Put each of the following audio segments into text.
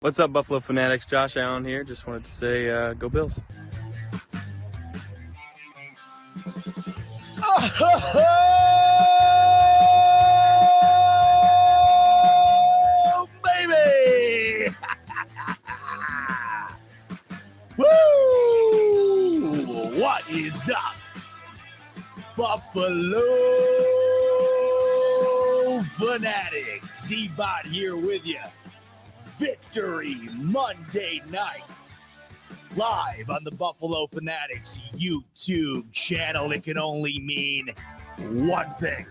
What's up, Buffalo Fanatics? Josh Allen here. Just wanted to say, go Bills. Oh, baby! Woo! What is up, Buffalo Fanatics? Z-Bot here with you. Victory Monday night. Live on the Buffalo Fanatics YouTube channel. It can only mean one thing.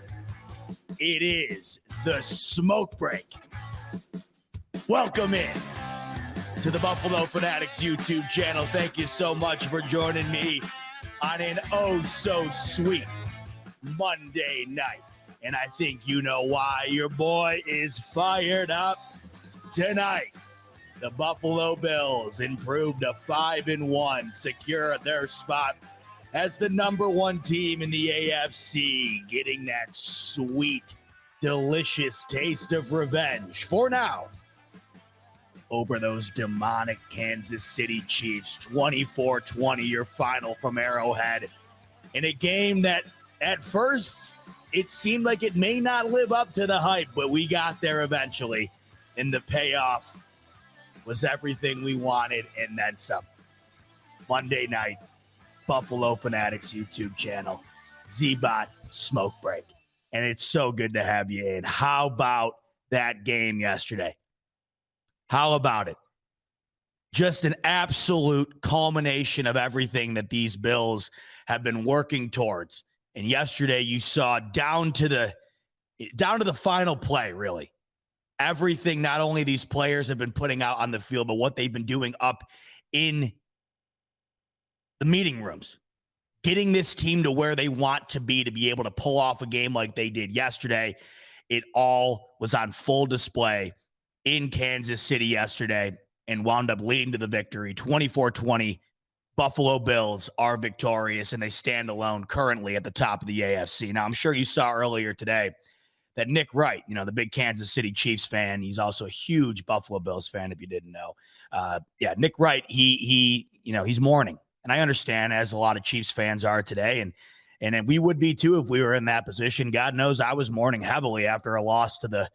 It is the smoke break. Welcome in to the Buffalo Fanatics YouTube channel. Thank you so much for joining me on an oh-so-sweet Monday night. And I think you know why. Your boy is fired up tonight. The Buffalo Bills improved to 5-1, secure their spot as the number one team in the AFC, getting that sweet, delicious taste of revenge for now over those demonic Kansas City Chiefs. 24-20, your final from Arrowhead, in a game that at first it seemed like it may not live up to the hype, but we got there eventually, and the payoff was everything we wanted and then some. Monday night, Buffalo Fanatics YouTube channel, Z-Bot Smoke Break. And it's so good to have you in. How about that game yesterday? How about it? Just an absolute culmination of everything that these Bills have been working towards. And yesterday you saw down to the final play, really. Everything not only these players have been putting out on the field, but what they've been doing up in the meeting rooms, getting this team to where they want to be able to pull off a game like they did yesterday. It all was on full display in Kansas City yesterday and wound up leading to the victory. 24-20, Buffalo Bills are victorious, and they stand alone currently at the top of the AFC. Now, I'm sure you saw earlier today that Nick Wright, the big Kansas City Chiefs fan, he's also a huge Buffalo Bills fan, if you didn't know. Nick Wright, he's mourning. And I understand, as a lot of Chiefs fans are today, and we would be too if we were in that position. God knows I was mourning heavily after a loss to the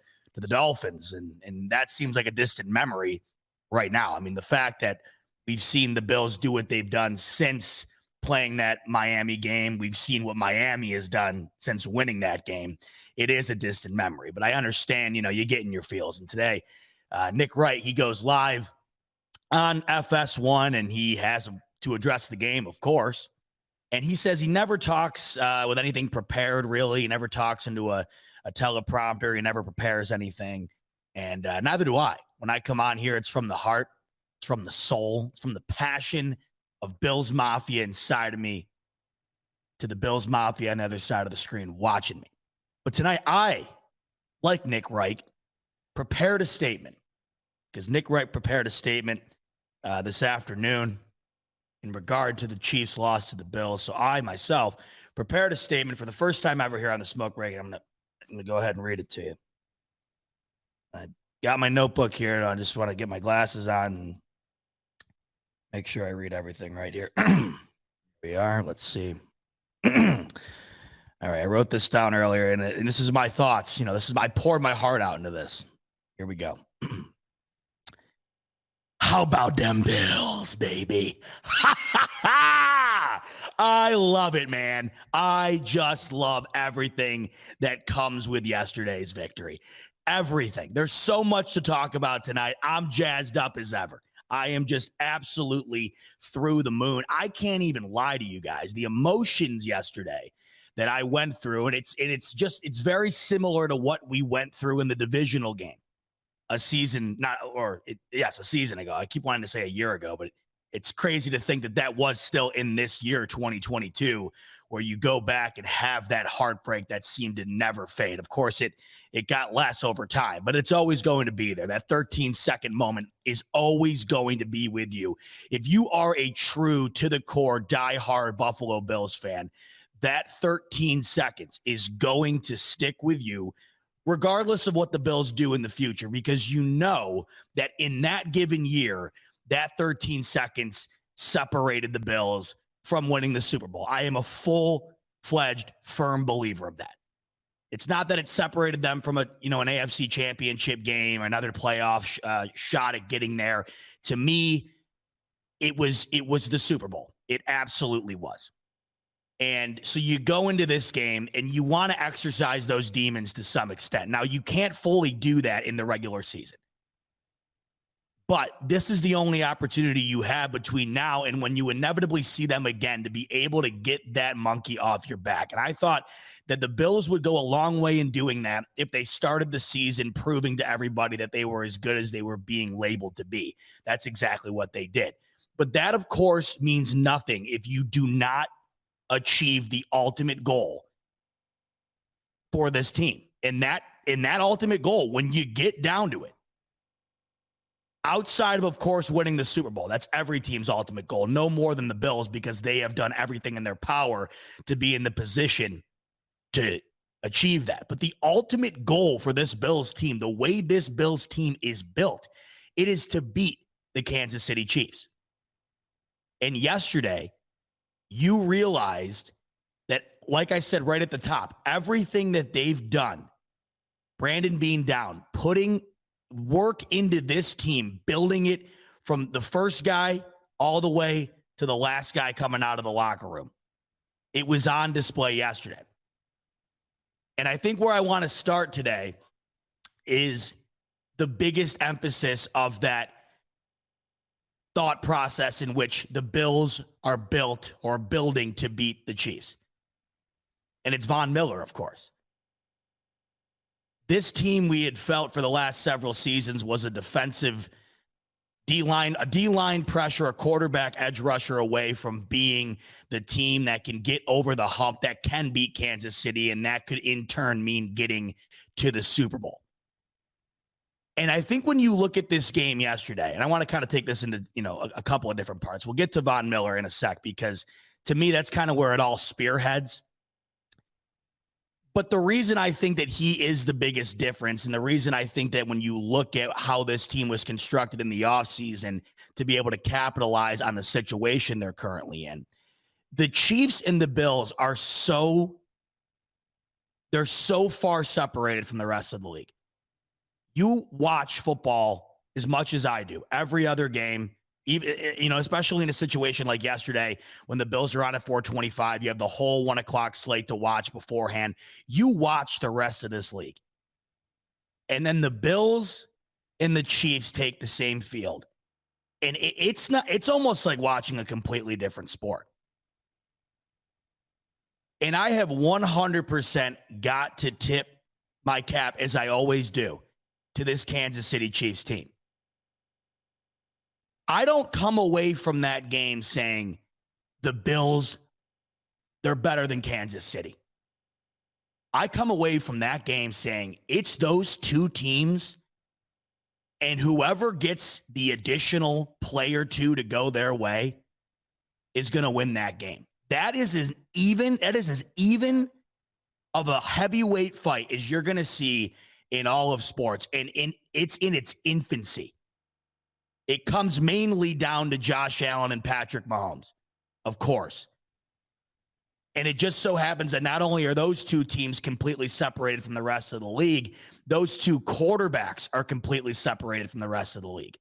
Dolphins, and that seems like a distant memory right now. I mean, the fact that we've seen the Bills do what they've done since playing that Miami game, we've seen what Miami has done since winning that game. It is a distant memory, but I understand, you get in your feels. And today, Nick Wright, he goes live on FS1, and he has to address the game, of course. And he says he never talks with anything prepared, really. He never talks into a teleprompter. He never prepares anything. And neither do I. When I come on here, it's from the heart. It's from the soul. It's from the passion of Bills Mafia inside of me to the Bills Mafia on the other side of the screen watching me. But tonight, I, like Nick Wright, prepared a statement, because Nick Wright prepared a statement this afternoon in regard to the Chiefs' loss to the Bills. So I, myself, prepared a statement for the first time ever here on the Smoke Break. I'm going to go ahead and read it to you. I got my notebook here, and I just want to get my glasses on and make sure I read everything right here. Here we are. Let's see. All right, I wrote this down earlier, and this is my thoughts. I poured my heart out into this. Here we go. How about them Bills, baby? I love it, man. I just love everything that comes with yesterday's victory. Everything. There's so much to talk about tonight. I'm jazzed up as ever. I am just absolutely through the moon. I can't even lie to you guys. The emotions yesterday that I went through, and it's very similar to what we went through in the divisional game a season ago. I keep wanting to say a year ago, but it's crazy to think that was still in this year, 2022, where you go back and have that heartbreak that seemed to never fade. Of course, it got less over time, but it's always going to be there. That 13-second moment is always going to be with you. If you are a true, to the core, diehard Buffalo Bills fan, that 13 seconds is going to stick with you regardless of what the Bills do in the future, because you know that in that given year, that 13 seconds separated the Bills from winning the Super Bowl. I am a full-fledged, firm believer of that. It's not that it separated them from an AFC championship game or another playoff shot at getting there. To me, it was the Super Bowl. It absolutely was. And so you go into this game and you want to exercise those demons to some extent. Now, you can't fully do that in the regular season. But this is the only opportunity you have between now and when you inevitably see them again to be able to get that monkey off your back. And I thought that the Bills would go a long way in doing that if they started the season proving to everybody that they were as good as they were being labeled to be. That's exactly what they did. But that, of course, means nothing if you do not achieve the ultimate goal for this team. And that ultimate goal, when you get down to it, outside of course, winning the Super Bowl, that's every team's ultimate goal, no more than the Bills, because they have done everything in their power to be in the position to achieve that. But the ultimate goal for this Bills team, the way this Bills team is built, it is to beat the Kansas City Chiefs. And yesterday, you realized that, like I said right at the top, everything that they've done, Brandon Beane down, putting work into this team, building it from the first guy all the way to the last guy coming out of the locker room. It was on display yesterday. And I think where I want to start today is the biggest emphasis of that thought process in which the Bills are built or building to beat the Chiefs. And it's Von Miller, of course. This team we had felt for the last several seasons was a defensive D-line pressure, a quarterback edge rusher away from being the team that can get over the hump, that can beat Kansas City, and that could in turn mean getting to the Super Bowl. And I think when you look at this game yesterday, and I want to kind of take this into, a couple of different parts. We'll get to Von Miller in a sec, because to me, that's kind of where it all spearheads. But the reason I think that he is the biggest difference, and the reason I think that when you look at how this team was constructed in the offseason to be able to capitalize on the situation they're currently in, the Chiefs and the Bills are they're so far separated from the rest of the league. You watch football as much as I do, every other game, even, especially in a situation like yesterday when the Bills are on at 4:25, you have the whole 1 o'clock slate to watch beforehand. You watch the rest of this league. And then the Bills and the Chiefs take the same field. And it's almost like watching a completely different sport. And I have 100% got to tip my cap, as I always do, to this Kansas City Chiefs team. I don't come away from that game saying the Bills, they're better than Kansas City. I come away from that game saying it's those two teams, and whoever gets the additional play or two to go their way is going to win that game. That is as even of a heavyweight fight as you're going to see in all of sports, and it's in its infancy. It comes mainly down to Josh Allen and Patrick Mahomes, of course. And it just so happens that not only are those two teams completely separated from the rest of the league, those two quarterbacks are completely separated from the rest of the league.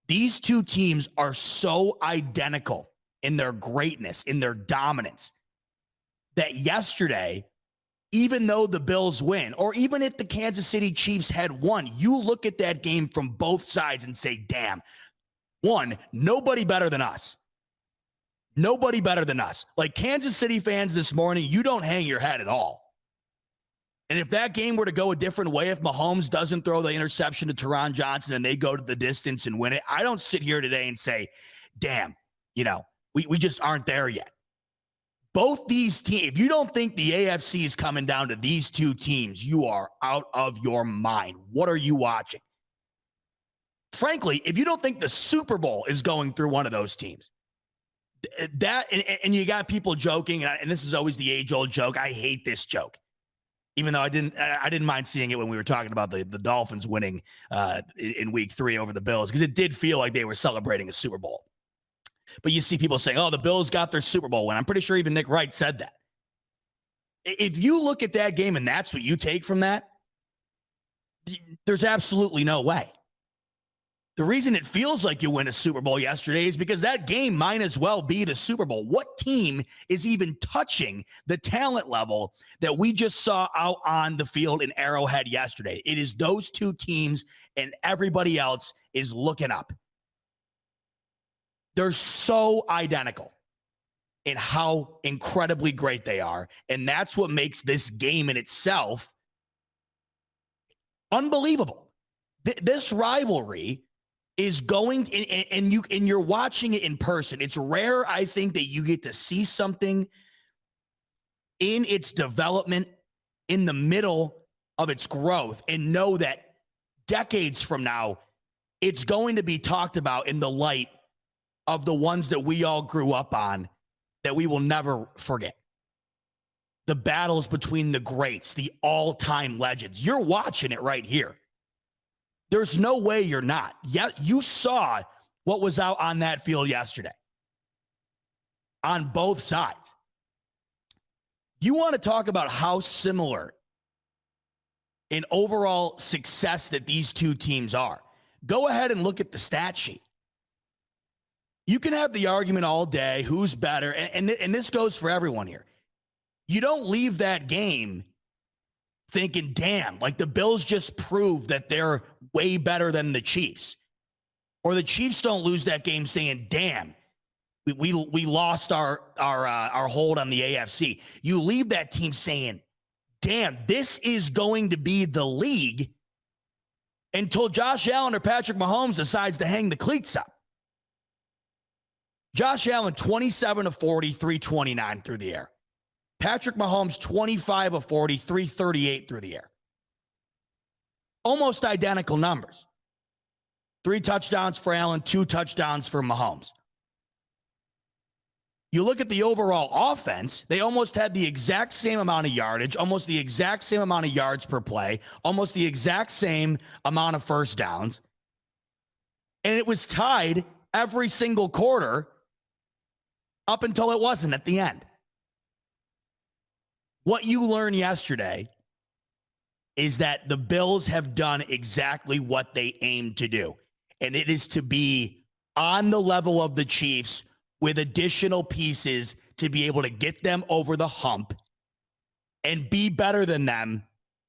These two teams are so identical in their greatness, in their dominance, that yesterday, even though the Bills win, or even if the Kansas City Chiefs had won, you look at that game from both sides and say, damn, one, nobody better than us. Nobody better than us. Like Kansas City fans this morning, you don't hang your head at all. And if that game were to go a different way, if Mahomes doesn't throw the interception to Teron Johnson and they go to the distance and win it, I don't sit here today and say, damn, we just aren't there yet. Both these teams, if you don't think the AFC is coming down to these two teams, you are out of your mind. What are you watching? Frankly, if you don't think the Super Bowl is going through one of those teams, and you got people joking, and this is always the age-old joke. I hate this joke. Even though I didn't mind seeing it when we were talking about the Dolphins winning in week 3 over the Bills, because it did feel like they were celebrating a Super Bowl. But you see people saying, oh, the Bills got their Super Bowl win. I'm pretty sure even Nick Wright said that. If you look at that game and that's what you take from that, there's absolutely no way. The reason it feels like you win a Super Bowl yesterday is because that game might as well be the Super Bowl. What team is even touching the talent level that we just saw out on the field in Arrowhead yesterday? It is those two teams, and everybody else is looking up. They're so identical in how incredibly great they are, and that's what makes this game in itself unbelievable. This rivalry is going, and you're watching it in person. It's rare, I think, that you get to see something in its development, in the middle of its growth, and know that decades from now, it's going to be talked about in the light of the ones that we all grew up on that we will never forget. The battles between the greats, the all-time legends. You're watching it right here. There's no way you're not. Yeah, you saw what was out on that field yesterday on both sides. You want to talk about how similar in overall success that these two teams are. Go ahead and look at the stat sheet. You can have the argument all day, who's better, and this goes for everyone here. You don't leave that game thinking, damn, like the Bills just proved that they're way better than the Chiefs. Or the Chiefs don't lose that game saying, damn, we lost our hold on the AFC. You leave that team saying, damn, this is going to be the league until Josh Allen or Patrick Mahomes decides to hang the cleats up. Josh Allen, 27 of 40, 329 through the air. Patrick Mahomes, 25 of 40, 338 through the air. Almost identical numbers. 3 touchdowns for Allen, 2 touchdowns for Mahomes. You look at the overall offense, they almost had the exact same amount of yardage, almost the exact same amount of yards per play, almost the exact same amount of first downs. And it was tied every single quarter up until it wasn't at the end. What you learned yesterday is that the Bills have done exactly what they aimed to do, and it is to be on the level of the Chiefs with additional pieces to be able to get them over the hump and be better than them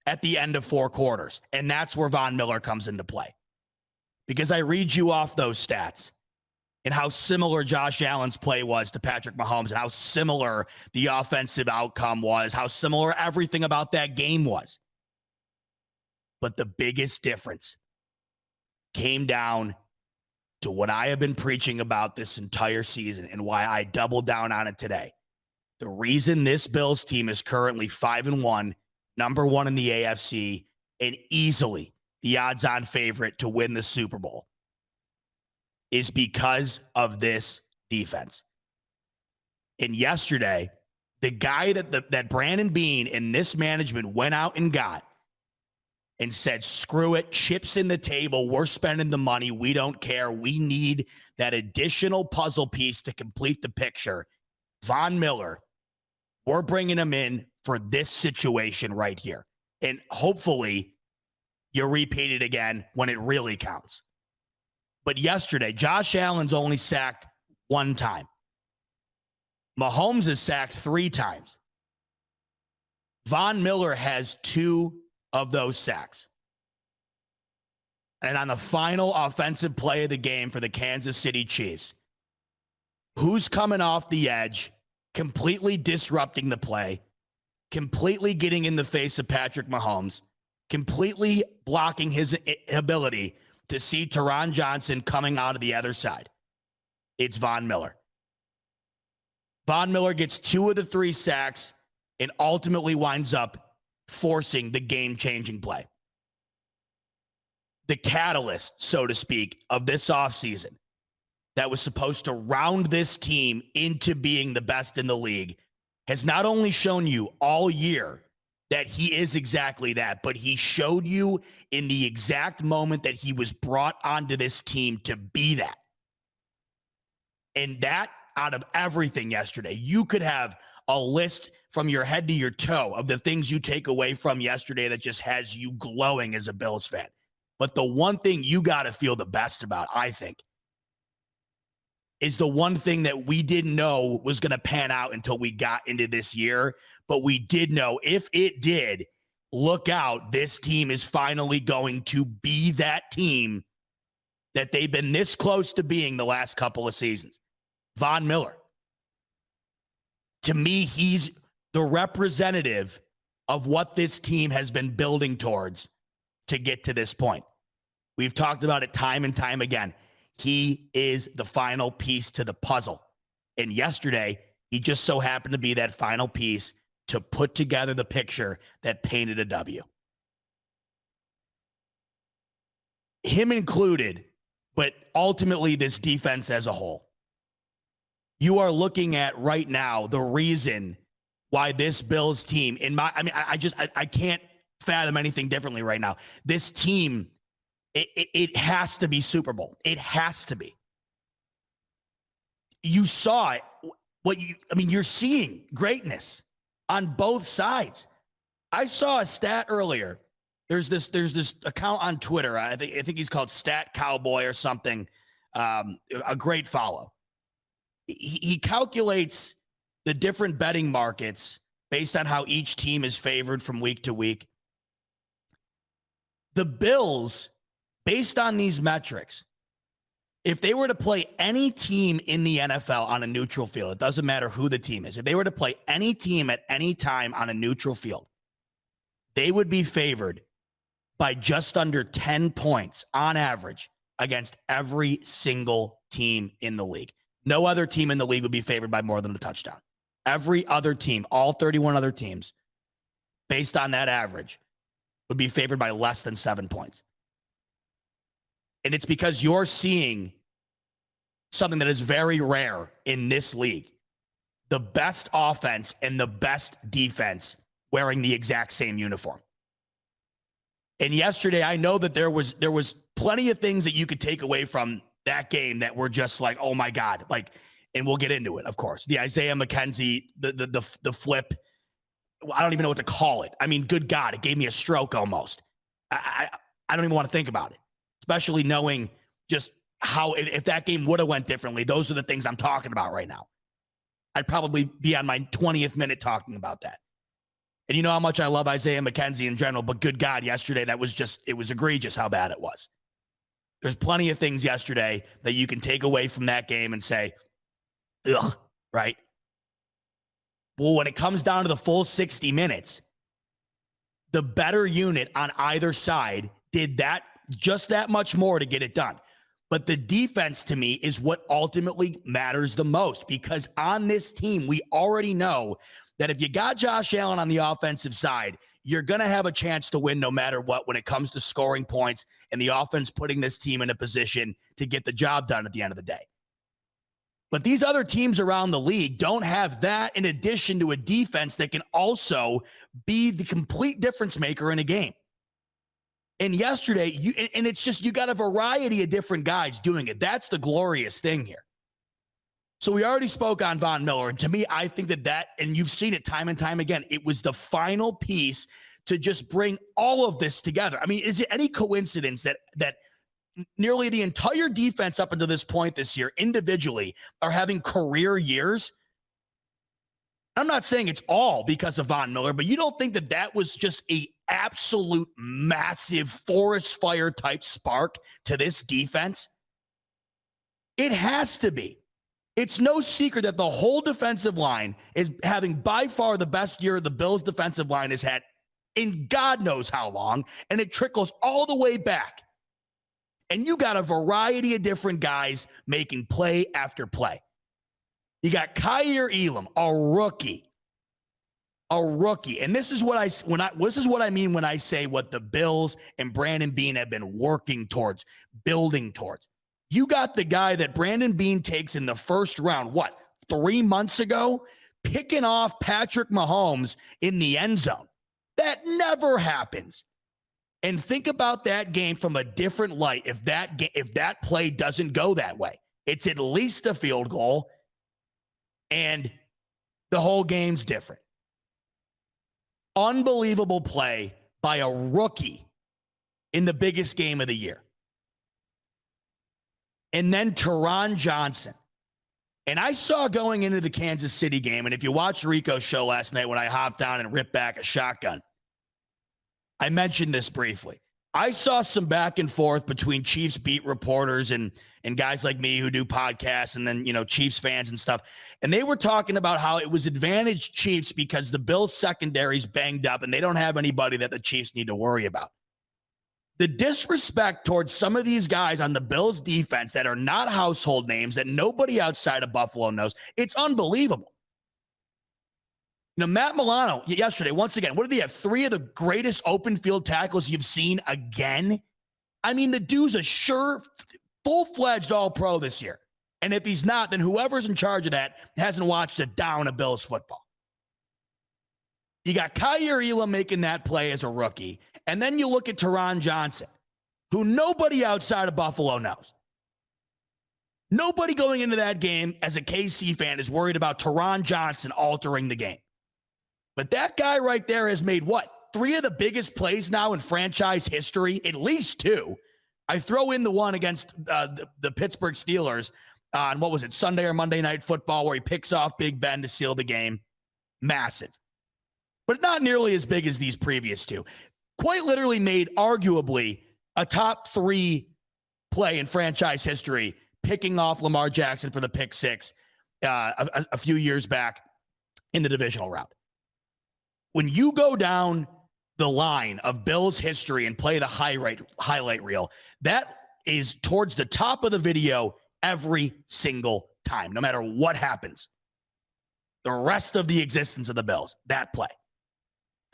at the end of 4 quarters. And that's where Von Miller comes into play. Because I read you off those stats and how similar Josh Allen's play was to Patrick Mahomes and how similar the offensive outcome was, how similar everything about that game was. But the biggest difference came down to what I have been preaching about this entire season and why I doubled down on it today. The reason this Bills team is currently 5-1, number 1 in the AFC, and easily the odds-on favorite to win the Super Bowl is because of this defense. And yesterday, the guy that Brandon Beane and this management went out and got and said, screw it, chips in the table, we're spending the money, we don't care, we need that additional puzzle piece to complete the picture. Von Miller, we're bringing him in for this situation right here. And hopefully you repeat it again when it really counts. But yesterday, Josh Allen's only sacked 1 time. Mahomes is sacked 3 times. Von Miller has 2 of those sacks. And on the final offensive play of the game for the Kansas City Chiefs, who's coming off the edge, completely disrupting the play, completely getting in the face of Patrick Mahomes, completely blocking his ability to see Taron Johnson coming out of the other side? It's Von Miller. Von Miller gets 2 of the 3 sacks and ultimately winds up forcing the game-changing play. The catalyst, so to speak, of this offseason that was supposed to round this team into being the best in the league has not only shown you all year that he is exactly that, but he showed you in the exact moment that he was brought onto this team to be that. And that, out of everything yesterday, you could have a list from your head to your toe of the things you take away from yesterday that just has you glowing as a Bills fan. But the one thing you got to feel the best about, I think, is the one thing that we didn't know was going to pan out until we got into this year. But we did know if it did, look out, this team is finally going to be that team that they've been this close to being the last couple of seasons. Von Miller. To me, he's the representative of what this team has been building towards to get to this point. We've talked about it time and time again. He is the final piece to the puzzle. And yesterday, he just so happened to be that final piece to put together the picture that painted a W. Him included, but ultimately this defense as a whole. You are looking at right now the reason why this Bills team, I can't fathom anything differently right now. This team, it has to be Super Bowl. It has to be. You saw it. You're seeing greatness on both sides. I saw a stat earlier. There's this account on Twitter. I think he's called Stat Cowboy or something. A great follow. He calculates the different betting markets based on how each team is favored from week to week. The Bills, based on these metrics, if they were to play any team in the NFL on a neutral field, it doesn't matter who the team is. If they were to play any team at any time on a neutral field, they would be favored by just under 10 points on average against every single team in the league. No other team in the league would be favored by more than a touchdown. Every other team, all 31 other teams, based on that average, would be favored by less than 7 points. And it's because you're seeing something that is very rare in this league. The best offense and the best defense wearing the exact same uniform. And yesterday, I know that there was plenty of things that you could take away from that game that were just like, oh my God, and we'll get into it, of course. The Isaiah McKenzie, the flip, I don't even know what to call it. I mean, good God, it gave me a stroke almost. I don't even want to think about it, especially knowing just how, if that game would have went differently, those are the things I'm talking about right now. I'd probably be on my 20th minute talking about that. And you know how much I love Isaiah McKenzie in general, but good God, yesterday, it was egregious how bad it was. There's plenty of things yesterday that you can take away from that game and say, ugh, right? Well, when it comes down to the full 60 minutes, the better unit on either side did that just that much more to get it done. But the defense, to me, is what ultimately matters the most, because on this team, we already know that if you got Josh Allen on the offensive side, you're going to have a chance to win no matter what when it comes to scoring points and the offense putting this team in a position to get the job done at the end of the day. But these other teams around the league don't have that, in addition to a defense that can also be the complete difference maker in a game. And yesterday, it's just, you got a variety of different guys doing it. That's the glorious thing here. So we already spoke on Von Miller. And to me, I think that, and you've seen it time and time again, it was the final piece to just bring all of this together. I mean, is it any coincidence that nearly the entire defense up until this point this year individually are having career years? I'm not saying it's all because of Von Miller, but you don't think that was just a absolute massive forest fire type spark to this defense? It has to be. It's no secret that the whole defensive line is having by far the best year the Bills defensive line has had in God knows how long, and it trickles all the way back. And you got a variety of different guys making play after play. You got Kaiir Elam, a rookie. And this is what I mean when I say what the Bills and Brandon Beane have been working towards, building towards. You got the guy that Brandon Beane takes in the first round, 3 months ago, picking off Patrick Mahomes in the end zone. That never happens. And think about that game from a different light. If that play doesn't go that way, it's at least a field goal, and the whole game's different. Unbelievable play by a rookie in the biggest game of the year. And then Taron Johnson. And I saw going into the Kansas City game, and if you watched Rico's show last night when I hopped down and ripped back a shotgun, I mentioned this briefly. I saw some back and forth between Chiefs beat reporters and guys like me who do podcasts and then, Chiefs fans and stuff. And they were talking about how it was advantage Chiefs because the Bills secondary's banged up and they don't have anybody that the Chiefs need to worry about. The disrespect towards some of these guys on the Bills defense that are not household names that nobody outside of Buffalo knows, it's unbelievable. Matt Milano yesterday, once again, what did he have? 3 of the greatest open field tackles you've seen again? I mean, the dude's a sure, full-fledged all-pro this year. And if he's not, then whoever's in charge of that hasn't watched a down of Bills football. You got Kyer Elam making that play as a rookie. And then you look at Taron Johnson, who nobody outside of Buffalo knows. Nobody going into that game as a KC fan is worried about Taron Johnson altering the game. But that guy right there has made 3 of the biggest plays now in franchise history, at least 2. I throw in the one against the Pittsburgh Steelers on, Sunday or Monday Night Football, where he picks off Big Ben to seal the game. Massive. But not nearly as big as these previous 2. Quite literally made arguably a top 3 play in franchise history, picking off Lamar Jackson for the pick 6 a few years back in the divisional round. When you go down the line of Bills history and play the highlight reel, that is towards the top of the video every single time, no matter what happens. The rest of the existence of the Bills, that play.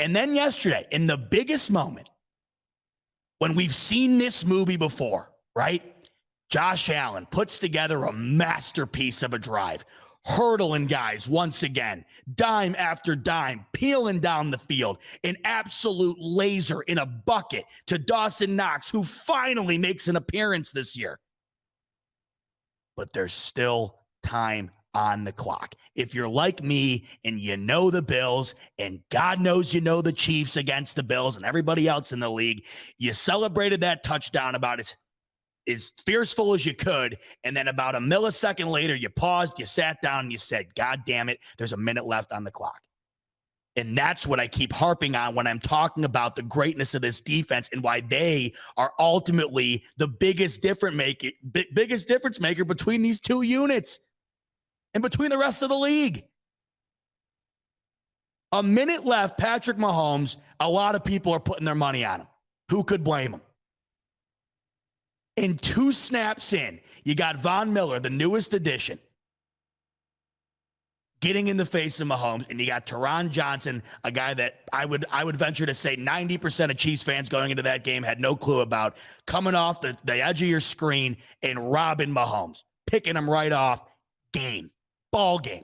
And then yesterday, in the biggest moment, when we've seen this movie before, right? Josh Allen puts together a masterpiece of a drive, hurdling guys once again, dime after dime, peeling down the field, an absolute laser in a bucket to Dawson Knox, who finally makes an appearance this year. But there's still time on the clock. If you're like me and you know the Bills, and God knows you know the Chiefs against the Bills and everybody else in the league, you celebrated that touchdown about as fearful as you could, and then about a millisecond later, you paused, you sat down, and you said, God damn it, there's a minute left on the clock. And that's what I keep harping on when I'm talking about the greatness of this defense and why they are ultimately the biggest difference maker between these 2 units and between the rest of the league. A minute left, Patrick Mahomes, a lot of people are putting their money on him. Who could blame him? And 2 snaps in, you got Von Miller, the newest addition, getting in the face of Mahomes, and you got Taron Johnson, a guy that I would venture to say 90% of Chiefs fans going into that game had no clue about, coming off the edge of your screen and robbing Mahomes, picking him right off. Ball game.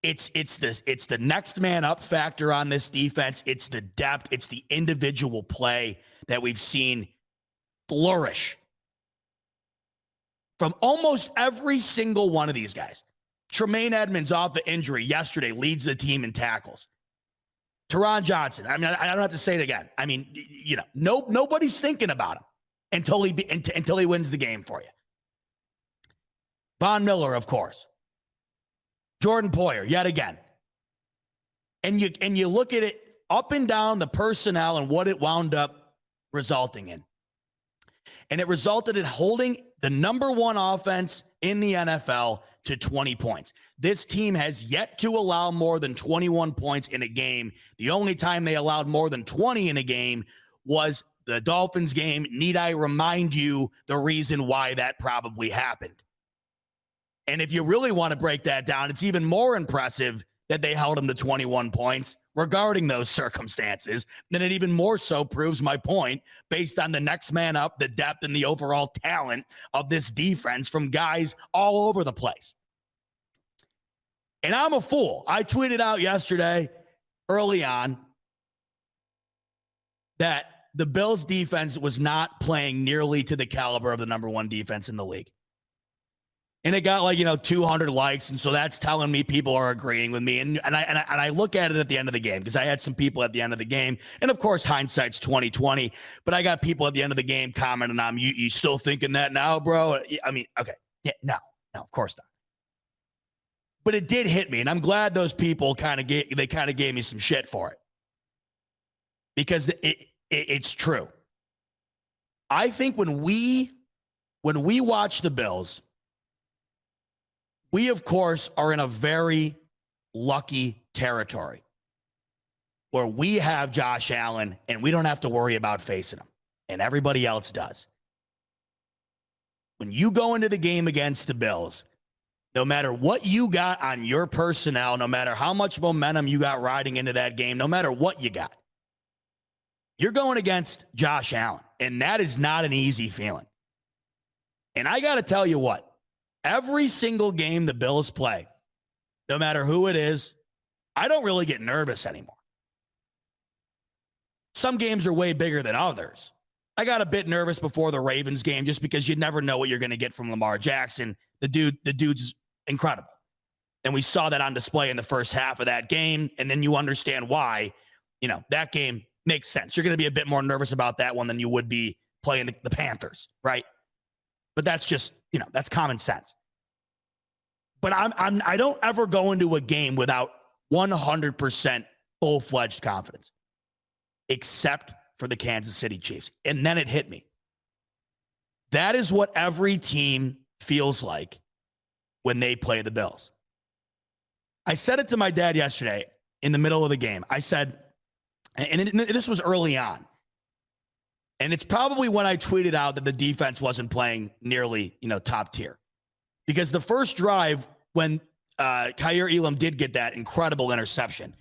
It's the next man up factor on this defense. It's the depth. It's the individual play that we've seen flourish from almost every single one of these guys. Tremaine Edmonds off the injury yesterday leads the team in tackles. Taron Johnson. I mean, I don't have to say it again. I mean, nobody's thinking about him until he wins the game for you. Von Miller, of course. Jordan Poyer, yet again. And you look at it up and down the personnel and what it wound up resulting in. And it resulted in holding the number 1 offense in the NFL to 20 points. This team has yet to allow more than 21 points in a game. The only time they allowed more than 20 in a game was the Dolphins game. Need I remind you the reason why that probably happened? And if you really want to break that down, it's even more impressive that they held him to 21 points regarding those circumstances. Then it even more so proves my point based on the next man up, the depth, and the overall talent of this defense from guys all over the place. And I'm a fool. I tweeted out yesterday, early on that the Bills defense was not playing nearly to the caliber of the number one defense in the league. And it got 200 likes. And so that's telling me people are agreeing with me. And I look at it at the end of the game because I had some people at the end of the game. And of course, hindsight's 2020. But I got people at the end of the game commenting on, you still thinking that now, bro? I mean, okay. Yeah, no, of course not. But it did hit me. And I'm glad those people kind of gave me some shit for it. Because it's true. I think when we watch the Bills, we, of course, are in a very lucky territory where we have Josh Allen and we don't have to worry about facing him, and everybody else does. When you go into the game against the Bills, no matter what you got on your personnel, no matter how much momentum you got riding into that game, no matter what you got, you're going against Josh Allen, and that is not an easy feeling. And I got to tell you what, every single game the Bills play, no matter who it is, I don't really get nervous anymore. Some games are way bigger than others. I got a bit nervous before the Ravens game just because you never know what you're going to get from Lamar Jackson. The dude's incredible. And we saw that on display in the first half of that game. And then you understand why, that game makes sense. You're going to be a bit more nervous about that one than you would be playing the Panthers, right? But that's just, that's common sense. But I don't ever go into a game without 100% full-fledged confidence, except for the Kansas City Chiefs. And then it hit me. That is what every team feels like when they play the Bills. I said it to my dad yesterday in the middle of the game. I said, and this was early on, and it's probably when I tweeted out that the defense wasn't playing nearly, top tier. Because the first drive, when Kaiir Elam did get that incredible interception,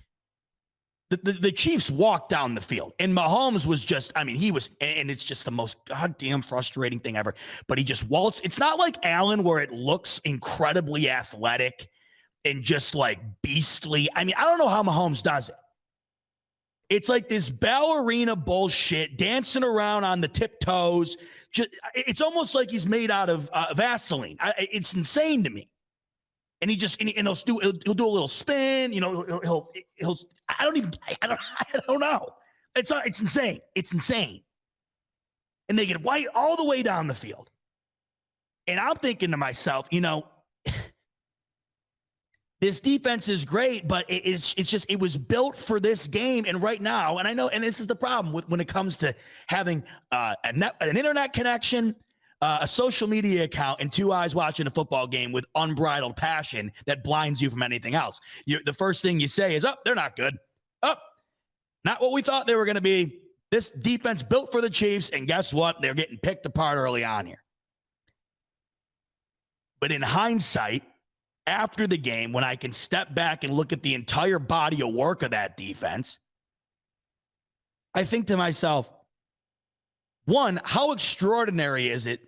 the Chiefs walked down the field. And Mahomes was just, he was, and it's just the most goddamn frustrating thing ever. But he just waltzed. It's not like Allen where it looks incredibly athletic and just beastly. I don't know how Mahomes does it. It's like this ballerina bullshit, dancing around on the tiptoes. It's almost like he's made out of Vaseline. It's insane to me. And he just, and he'll do a little spin. He'll I don't know. It's insane. It's insane. And they get white all the way down the field. And I'm thinking to myself, this defense is great, but it was built for this game. And right now, and I know, and this is the problem when it comes to having an internet connection, a social media account, and two eyes watching a football game with unbridled passion that blinds you from anything else. The first thing you say is, they're not good. Not what we thought they were going to be. This defense built for the Chiefs, and guess what? They're getting picked apart early on here. But in hindsight, after the game, when I can step back and look at the entire body of work of that defense, I think to myself, one, how extraordinary is it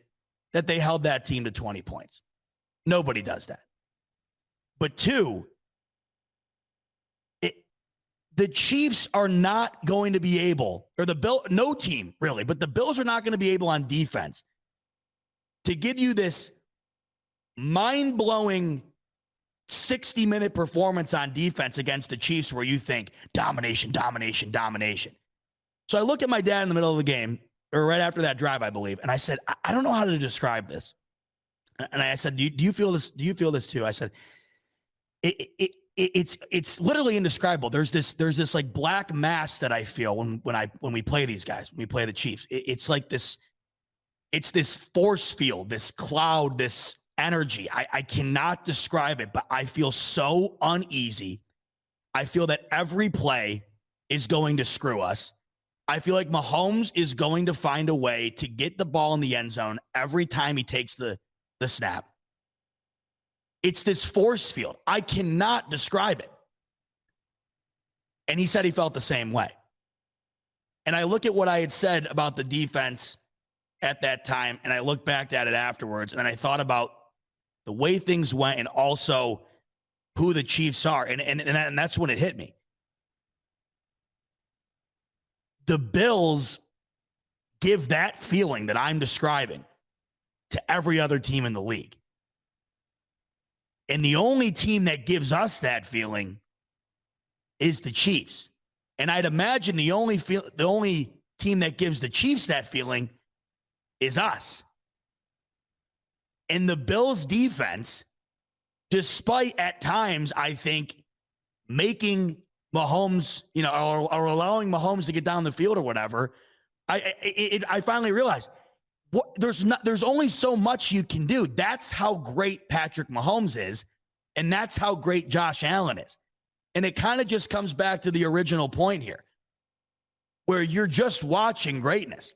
that they held that team to 20 points? Nobody does that. But two, the Chiefs are not going to be able, or no team really, but the Bills are not going to be able on defense to give you this mind-blowing 60-minute performance on defense against the Chiefs where you think domination. So I look at my dad in the middle of the game, or right after that drive, I believe, and I said, I don't know how to describe this. And I said, do you feel this? Do you feel this too? I said, it's literally indescribable. There's this like black mass that I feel when we play these guys, when we play the Chiefs. It's like this, it's this force field, this cloud, this energy. I cannot describe it, but I feel so uneasy. I feel that every play is going to screw us. I feel like Mahomes is going to find a way to get the ball in the end zone every time he takes the snap. It's this force field. I cannot describe it. And he said he felt the same way. And I look at what I had said about the defense at that time, and I look back at it afterwards, and I thought about the way things went and also who the Chiefs are. And that's when it hit me. the Bills give that feeling that I'm describing to every other team in the league. And the only team that gives us that feeling is the Chiefs. And I'd imagine the only team that gives the Chiefs that feeling is us. And the Bills defense, despite at times, I think, making Mahomes, or allowing Mahomes to get down the field or whatever, I finally realized there's only so much you can do. That's how great Patrick Mahomes is, and that's how great Josh Allen is. And it kind of just comes back to the original point here, where you're just watching greatness.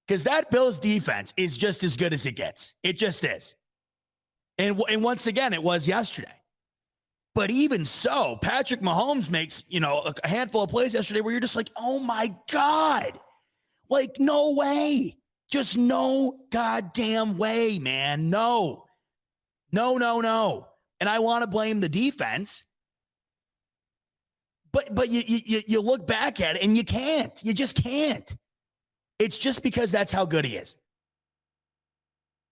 Because that Bills defense is just as good as it gets. It just is. And once again, it was yesterday. But even so, Patrick Mahomes makes, a handful of plays yesterday where you're just like, oh my God. Like, no way. Just no goddamn way, man. No. And I want to blame the defense. But you look back at it and you can't. You just can't. It's just because that's how good he is.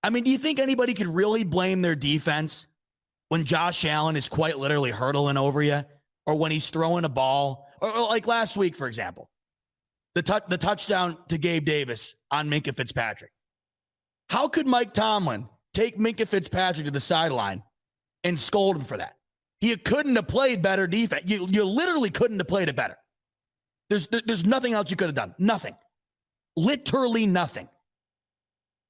I mean, do you think anybody could really blame their defense when Josh Allen is quite literally hurdling over you, or when he's throwing a ball, or like last week, for example, the touchdown to Gabe Davis on Minkah Fitzpatrick? How could Mike Tomlin take Minkah Fitzpatrick to the sideline and scold him for that? You couldn't have played better defense. You literally couldn't have played it better. There's nothing else you could have done. Nothing. Literally nothing.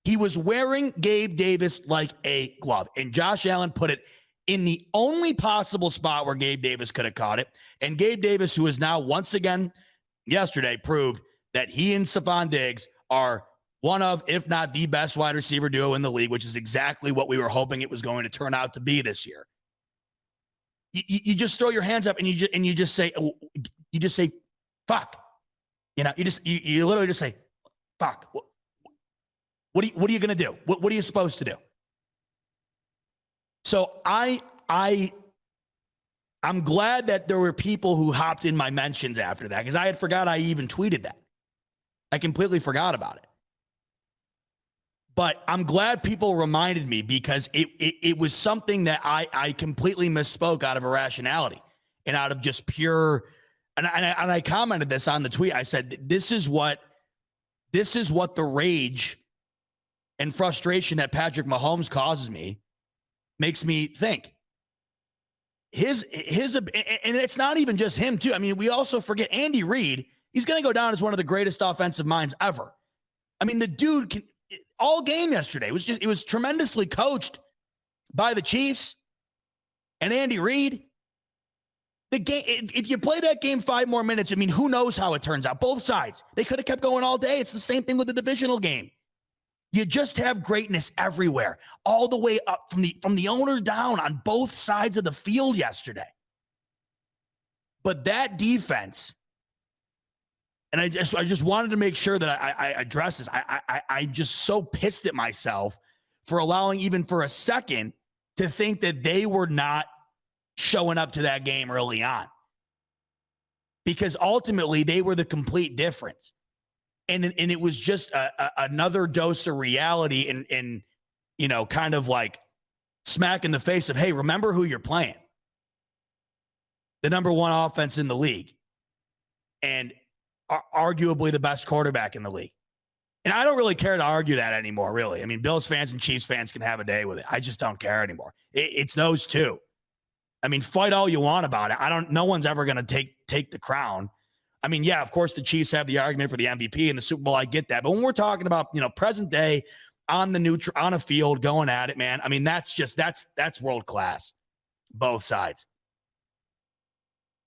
He was wearing Gabe Davis like a glove, and Josh Allen put it in the only possible spot where Gabe Davis could have caught it. And Gabe Davis, who is now once again yesterday proved that he and Stephon Diggs are one of, if not the best wide receiver duo in the league, which is exactly what we were hoping it was going to turn out to be this year. You just throw your hands up and you just say, fuck. You literally just say, fuck. What are you going to do? What are you supposed to do? So I'm glad that there were people who hopped in my mentions after that, because I had forgot I even tweeted that. I completely forgot about it. But I'm glad people reminded me, because it was something that I completely misspoke out of irrationality and out of just pure. And I commented this on the tweet. I said, this is what the rage and frustration that Patrick Mahomes causes me makes me think. And it's not even just him too. I mean, we also forget Andy Reid. He's going to go down as one of the greatest offensive minds ever. I mean, the dude can, all game yesterday it was tremendously coached by the Chiefs and Andy Reid. The game, if you play that game 5 more minutes, I mean, who knows how it turns out? Both sides, they could have kept going all day. It's the same thing with the divisional game. You just have greatness everywhere, all the way up from the owner down on both sides of the field yesterday. But that defense, and I just wanted to make sure that I address this. I just so pissed at myself for allowing, even for a second, to think that they were not showing up to that game early on, because ultimately they were the complete difference. And it was just another dose of reality and kind of like smack in the face of, hey, remember who you're playing. The number 1 offense in the league and arguably the best quarterback in the league. And I don't really care to argue that anymore, really. I mean, Bills fans and Chiefs fans can have a day with it. I just don't care anymore. It's those two. I mean, fight all you want about it. No one's ever going to take the crown. I mean, yeah, of course the Chiefs have the argument for the MVP and the Super Bowl. I get that. But when we're talking about, present day on a field going at it, man, I mean, that's world class, both sides.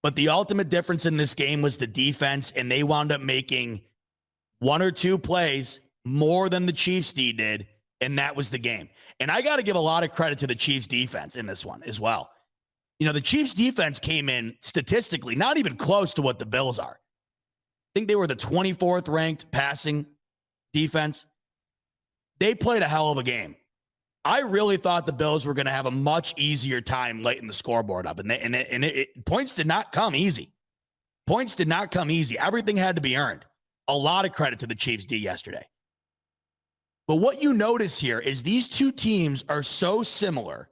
But the ultimate difference in this game was the defense, and they wound up making 1 or 2 plays more than the Chiefs did, and that was the game. And I got to give a lot of credit to the Chiefs defense in this one as well. The Chiefs defense came in statistically not even close to what the Bills are. I think they were the 24th ranked passing defense. They played a hell of a game. I really thought the Bills were going to have a much easier time lighting the scoreboard up. And points did not come easy. Points did not come easy. Everything had to be earned. a lot of credit to the Chiefs D yesterday. But what you notice here is these two teams are so similar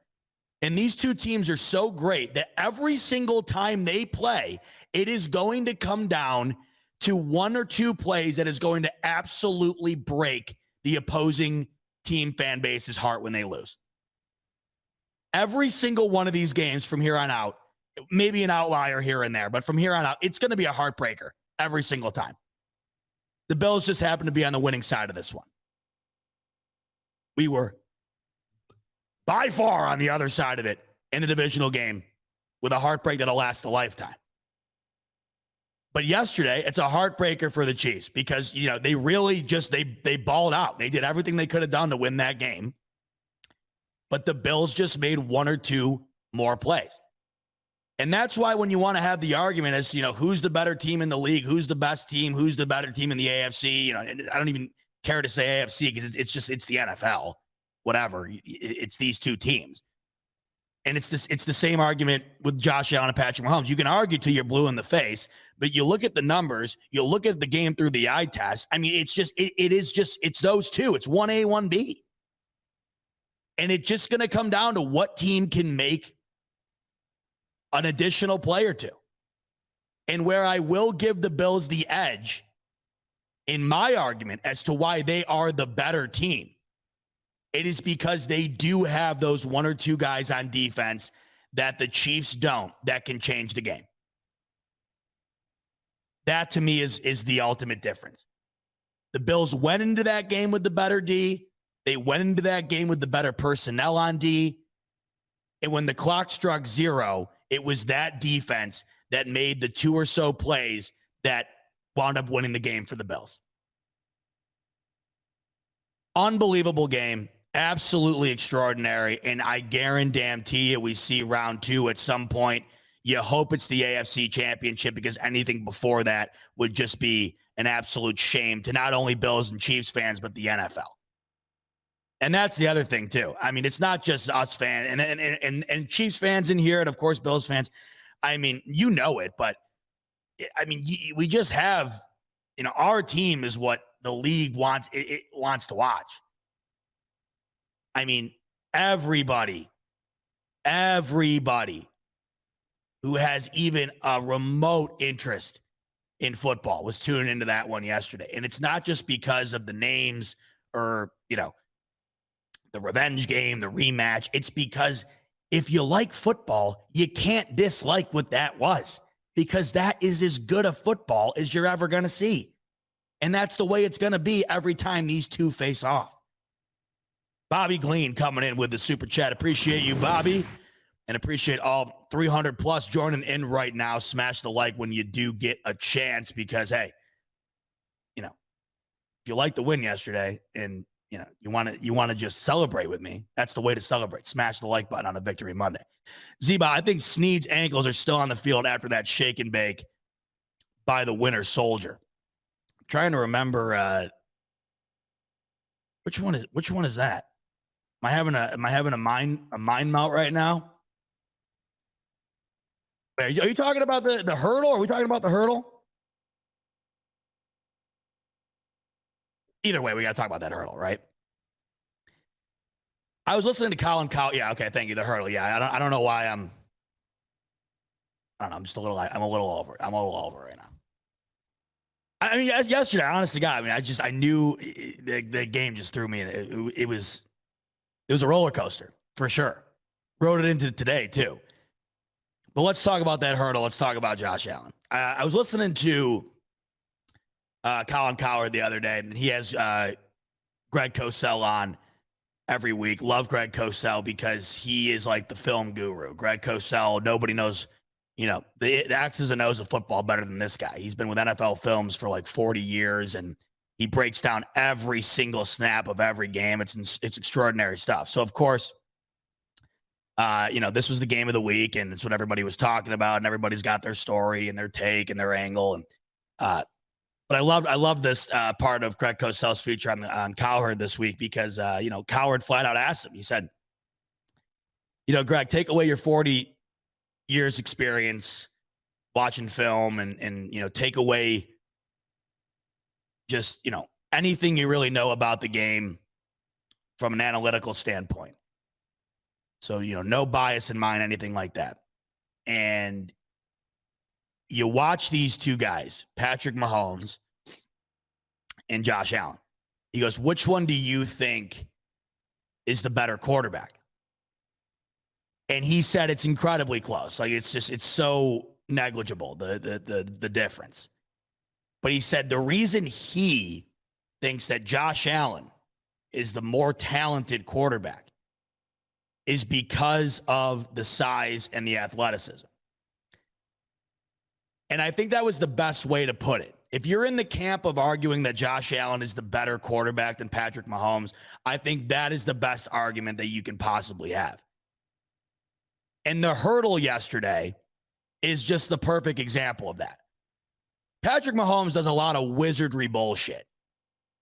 and these two teams are so great that every single time they play, it is going to come down to one or two plays that is going to absolutely break the opposing team fan base's heart when they lose. Every single one of these games from here on out, maybe an outlier here and there, but from here on out, it's going to be a heartbreaker every single time. The Bills just happen to be on the winning side of this one. We were by far on the other side of it in the divisional game with a heartbreak that'll last a lifetime. But yesterday, it's a heartbreaker for the Chiefs because, you know, they really just, they balled out. They did everything they could have done to win that game. But the Bills just made one or two more plays. And that's why when you want to have the argument as, you know, who's the better team in the league, who's the best team, who's the better team in the AFC, you know, I don't even care to say AFC because it's the NFL, whatever. It's these two teams. And it's the same argument with Josh Allen and Patrick Mahomes. You can argue till you're blue in the face, but you look at the numbers, you look at the game through the eye test. I mean, it's those two. It's 1A, 1B. And it's just going to come down to what team can make an additional play or two. And where I will give the Bills the edge in my argument as to why they are the better team, it is because they do have those one or two guys on defense that the Chiefs don't, that can change the game. That to me is the ultimate difference. The Bills went into that game with the better D. They went into that game with the better personnel on D. And when the clock struck zero, it was that defense that made the two or so plays that wound up winning the game for the Bills. Unbelievable game. Absolutely extraordinary. And I guarantee you we see round two at some point. You hope it's the AFC Championship because anything before that would just be an absolute shame to not only Bills and Chiefs fans, but the NFL. And that's the other thing, too. I mean, it's not just us fans and Chiefs fans in here and, of course, Bills fans. I mean, you know it, but, I mean, we just have, you know, our team is what the league wants. It wants to watch. I mean, everybody who has even a remote interest in football was tuning into that one yesterday. And it's not just because of the names or, you know, the revenge game, the rematch. It's because if you like football, you can't dislike what that was because that is as good a football as you're ever going to see. And that's the way it's going to be every time these two face off. Bobby Glean coming in with the super chat. Appreciate you, Bobby. And appreciate all 300 plus joining in right now. Smash the like when you do get a chance because, hey, you know, if you like the win yesterday and, you know, you want to just celebrate with me, that's the way to celebrate. Smash the like button on a Victory Monday. Zeba, I think Snead's ankles are still on the field after that shake and bake by the Winter Soldier. I'm trying to remember which one is that? Am I having a mind melt right now? Are you talking about the hurdle? Are we talking about the hurdle? Either way, we got to talk about that hurdle, right? I was listening to Colin Cow. Yeah, okay, thank you. The hurdle. Yeah, I don't know why I don't know. I'm just a little over it. I'm a little over it right now. I mean, yesterday, honest to God, I knew the game just threw me in. It was a roller coaster for sure. Rode it into today too. But let's talk about that hurdle. Let's talk about Josh Allen. I was listening to Colin Cowherd the other day, and he has Greg Cosell on every week. Love Greg Cosell because he is like the film guru. Greg Cosell, nobody knows, you know, the X's and O's of football better than this guy. He's been with NFL Films for like 40 years, and he breaks down every single snap of every game. It's extraordinary stuff. So, of course, you know, this was the game of the week, and it's what everybody was talking about, and everybody's got their story and their take and their angle. And but I love this part of Greg Cosell's feature on Cowherd this week because you know, Cowherd flat out asked him. He said, you know, Greg, take away your 40 years experience watching film, and you know, take away just, anything you really know about the game from an analytical standpoint. So, no bias in mind, anything like that. And you watch these two guys, Patrick Mahomes and Josh Allen. He goes, which one do you think is the better quarterback? And he said it's incredibly close. Like it's so negligible, the difference. But he said the reason he thinks that Josh Allen is the more talented quarterback is because of the size and the athleticism. And I think that was the best way to put it. If you're in the camp of arguing that Josh Allen is the better quarterback than Patrick Mahomes, I think that is the best argument that you can possibly have. And the hurdle yesterday is just the perfect example of that. Patrick Mahomes does a lot of wizardry bullshit.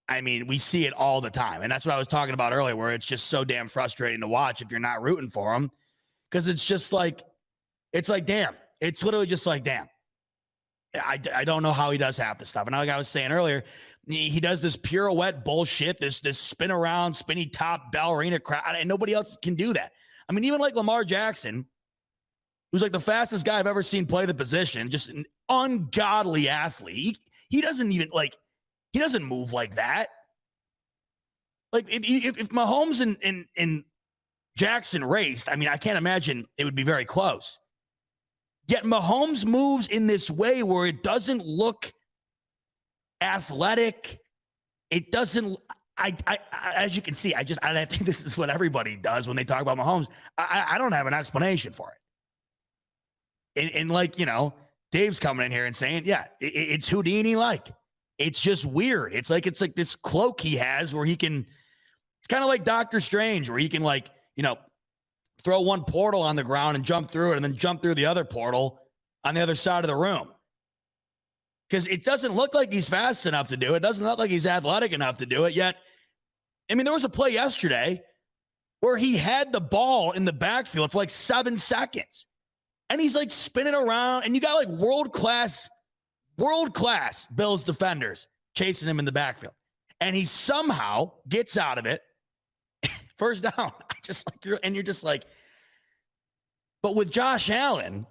I mean, we see it all the time. And that's what I was talking about earlier, where it's just so damn frustrating to watch if you're not rooting for him. Because it's just like, damn. It's literally just like, damn. I don't know how he does half the stuff. And like I was saying earlier, he does this pirouette bullshit, this spin around, spinny top ballerina crap, and nobody else can do that. I mean, even like Lamar Jackson, who's like the fastest guy I've ever seen play the position, just an ungodly athlete. He doesn't even he doesn't move like that. Like if Mahomes and Jackson raced, I mean, I can't imagine it would be very close. Yet Mahomes moves in this way where it doesn't look athletic. It doesn't. As you can see, I think this is what everybody does when they talk about Mahomes. I don't have an explanation for it. And like, Dave's coming in here and saying, yeah, it's Houdini-like. It's just weird. It's like this cloak he has where he can. It's kind of like Doctor Strange, where he can throw one portal on the ground and jump through it and then jump through the other portal on the other side of the room. Because it doesn't look like he's fast enough to do it. It doesn't look like he's athletic enough to do it yet. I mean, there was a play yesterday where he had the ball in the backfield for like 7 seconds. And he's like spinning around. And you got like world-class Bills defenders chasing him in the backfield. And he somehow gets out of it. First down. You're just like, but with Josh Allen,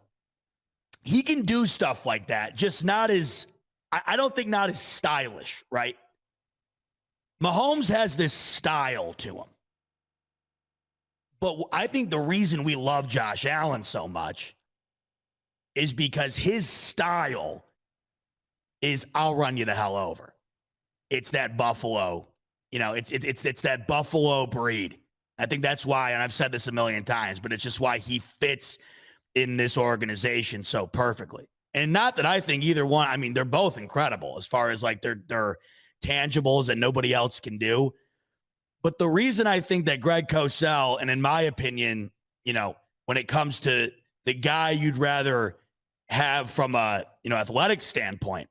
he can do stuff like that, just not as, I don't think not as stylish, right? Mahomes has this style to him. But I think the reason we love Josh Allen so much is because his style is I'll run you the hell over. It's that Buffalo, it's that Buffalo breed. I think that's why, and I've said this a million times, but it's just why he fits in this organization so perfectly. And not that I think either one, I mean, they're both incredible as far as like their tangibles that nobody else can do. But the reason I think that Greg Cosell, and in my opinion, when it comes to the guy you'd rather have from a, athletic standpoint,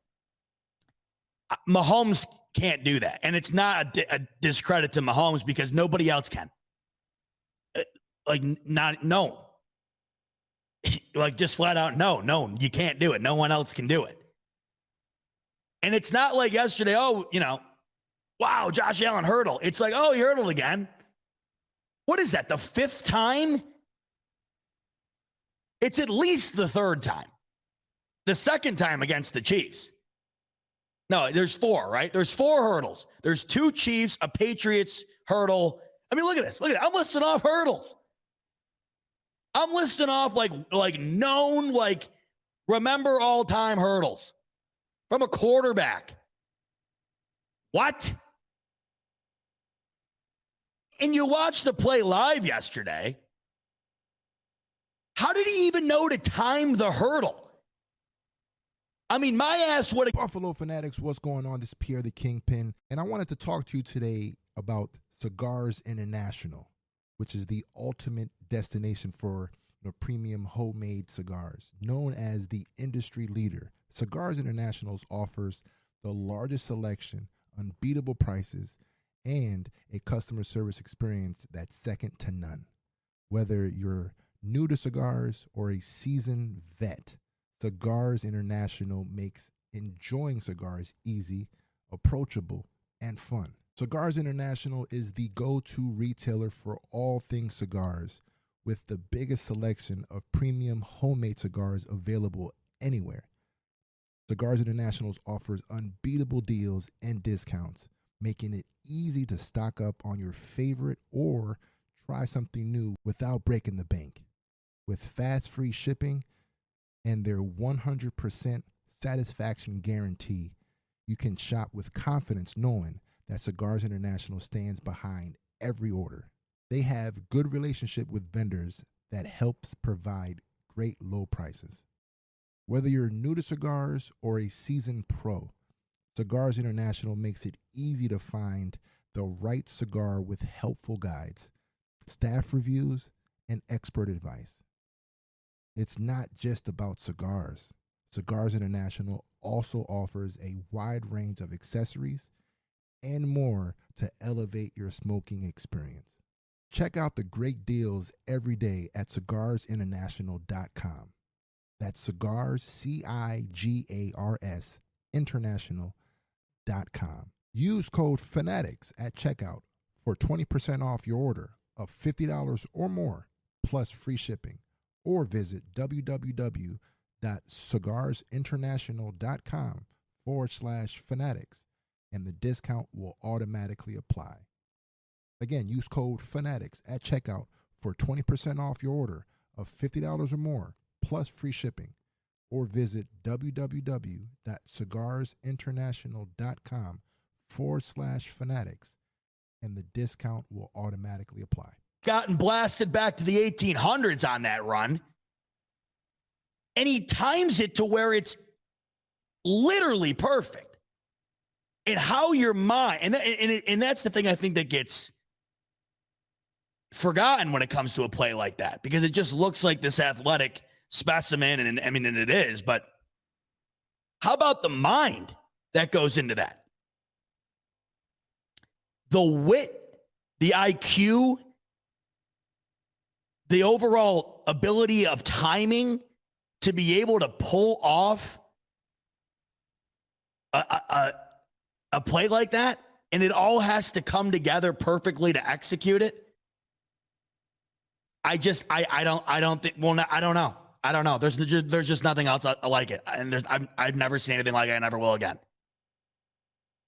Mahomes can't do that. And it's not a discredit to Mahomes because nobody else can. No. Like just flat out, no, you can't do it. No one else can do it. And it's not like yesterday, wow, Josh Allen hurdle. It's like, oh, he hurdled again. What is that, the 5th time? It's at least the 3rd time. The 2nd time against the Chiefs. No, there's 4, right? There's 4 hurdles. There's 2 Chiefs, a Patriots hurdle. I mean, look at this. Look at it. I'm listing off hurdles. I'm listing off like known, remember all-time hurdles from a quarterback. What? And you watched the play live yesterday. How did he even know to time the hurdle? I mean, my ass would have... Buffalo Fanatics, what's going on? This is Pierre the Kingpin, and I wanted to talk to you today about Cigars International, which is the ultimate destination for premium homemade cigars. Known as the industry leader, Cigars International offers the largest selection, unbeatable prices, and a customer service experience that's second to none. Whether you're new to cigars or a seasoned vet, Cigars International makes enjoying cigars easy, approachable, and fun. Cigars International is the go-to retailer for all things cigars, with the biggest selection of premium homemade cigars available anywhere. Cigars International offers unbeatable deals and discounts, making it easy to stock up on your favorite or try something new without breaking the bank. With fast free shipping and their 100% satisfaction guarantee, you can shop with confidence knowing that Cigars International stands behind every order. They have good relationship with vendors that helps provide great low prices. Whether you're new to cigars or a seasoned pro, Cigars International makes it easy to find the right cigar with helpful guides, staff reviews, and expert advice. It's not just about cigars. Cigars International also offers a wide range of accessories and more to elevate your smoking experience. Check out the great deals every day at cigarsinternational.com. That's cigars, CIGARS, international.com. Use code FANATICS at checkout for 20% off your order of $50 or more, plus free shipping. Or visit www.cigarsinternational.com/fanatics and the discount will automatically apply. Again, use code FANATICS at checkout for 20% off your order of $50 or more, plus free shipping. Or visit www.cigarsinternational.com/fanatics and the discount will automatically apply. Gotten blasted back to the 1800s on that run. And he times it to where it's literally perfect. And how your mind, and that's the thing I think that gets forgotten when it comes to a play like that, because it just looks like this athletic specimen, and I mean, and it is, but how about the mind that goes into that? The wit, the IQ, the overall ability of timing to be able to pull off a play like that, and it all has to come together perfectly to execute it. I don't think. Well, I don't know. I don't know. There's just nothing else like it, and I've never seen anything like it. I never will again.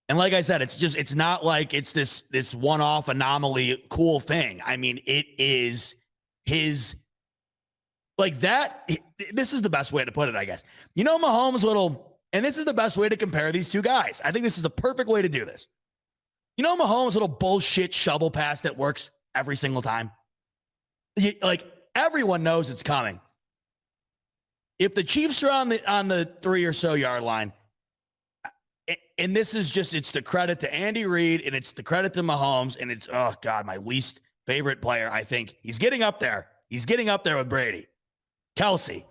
And like I said, it's not like it's this one-off anomaly cool thing. I mean, it is his, like that. This is the best way to put it, I guess. You know, Mahomes' little, and this is the best way to compare these two guys. I think this is the perfect way to do this. You know, Mahomes' little bullshit shovel pass that works every single time. Like, everyone knows it's coming. If the Chiefs are on the 3 or so yard line, and this is just, it's the credit to Andy Reid and it's the credit to Mahomes, and it's, oh God, my least favorite player. I think he's getting up there. He's getting up there with Brady, Kelsey.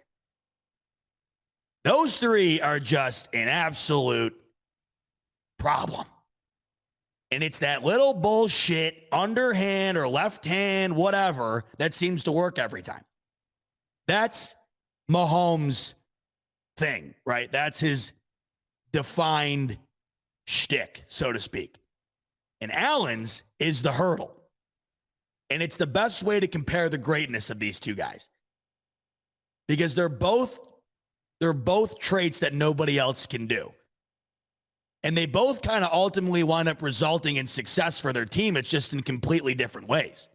Those three are just an absolute problem. And it's that little bullshit underhand or left hand, whatever, that seems to work every time. That's Mahomes' thing, right? That's his defined shtick, so to speak. And Allen's is the hurdle. And it's the best way to compare the greatness of these two guys, because they're both traits that nobody else can do. And they both kind of ultimately wind up resulting in success for their team. It's just in completely different ways.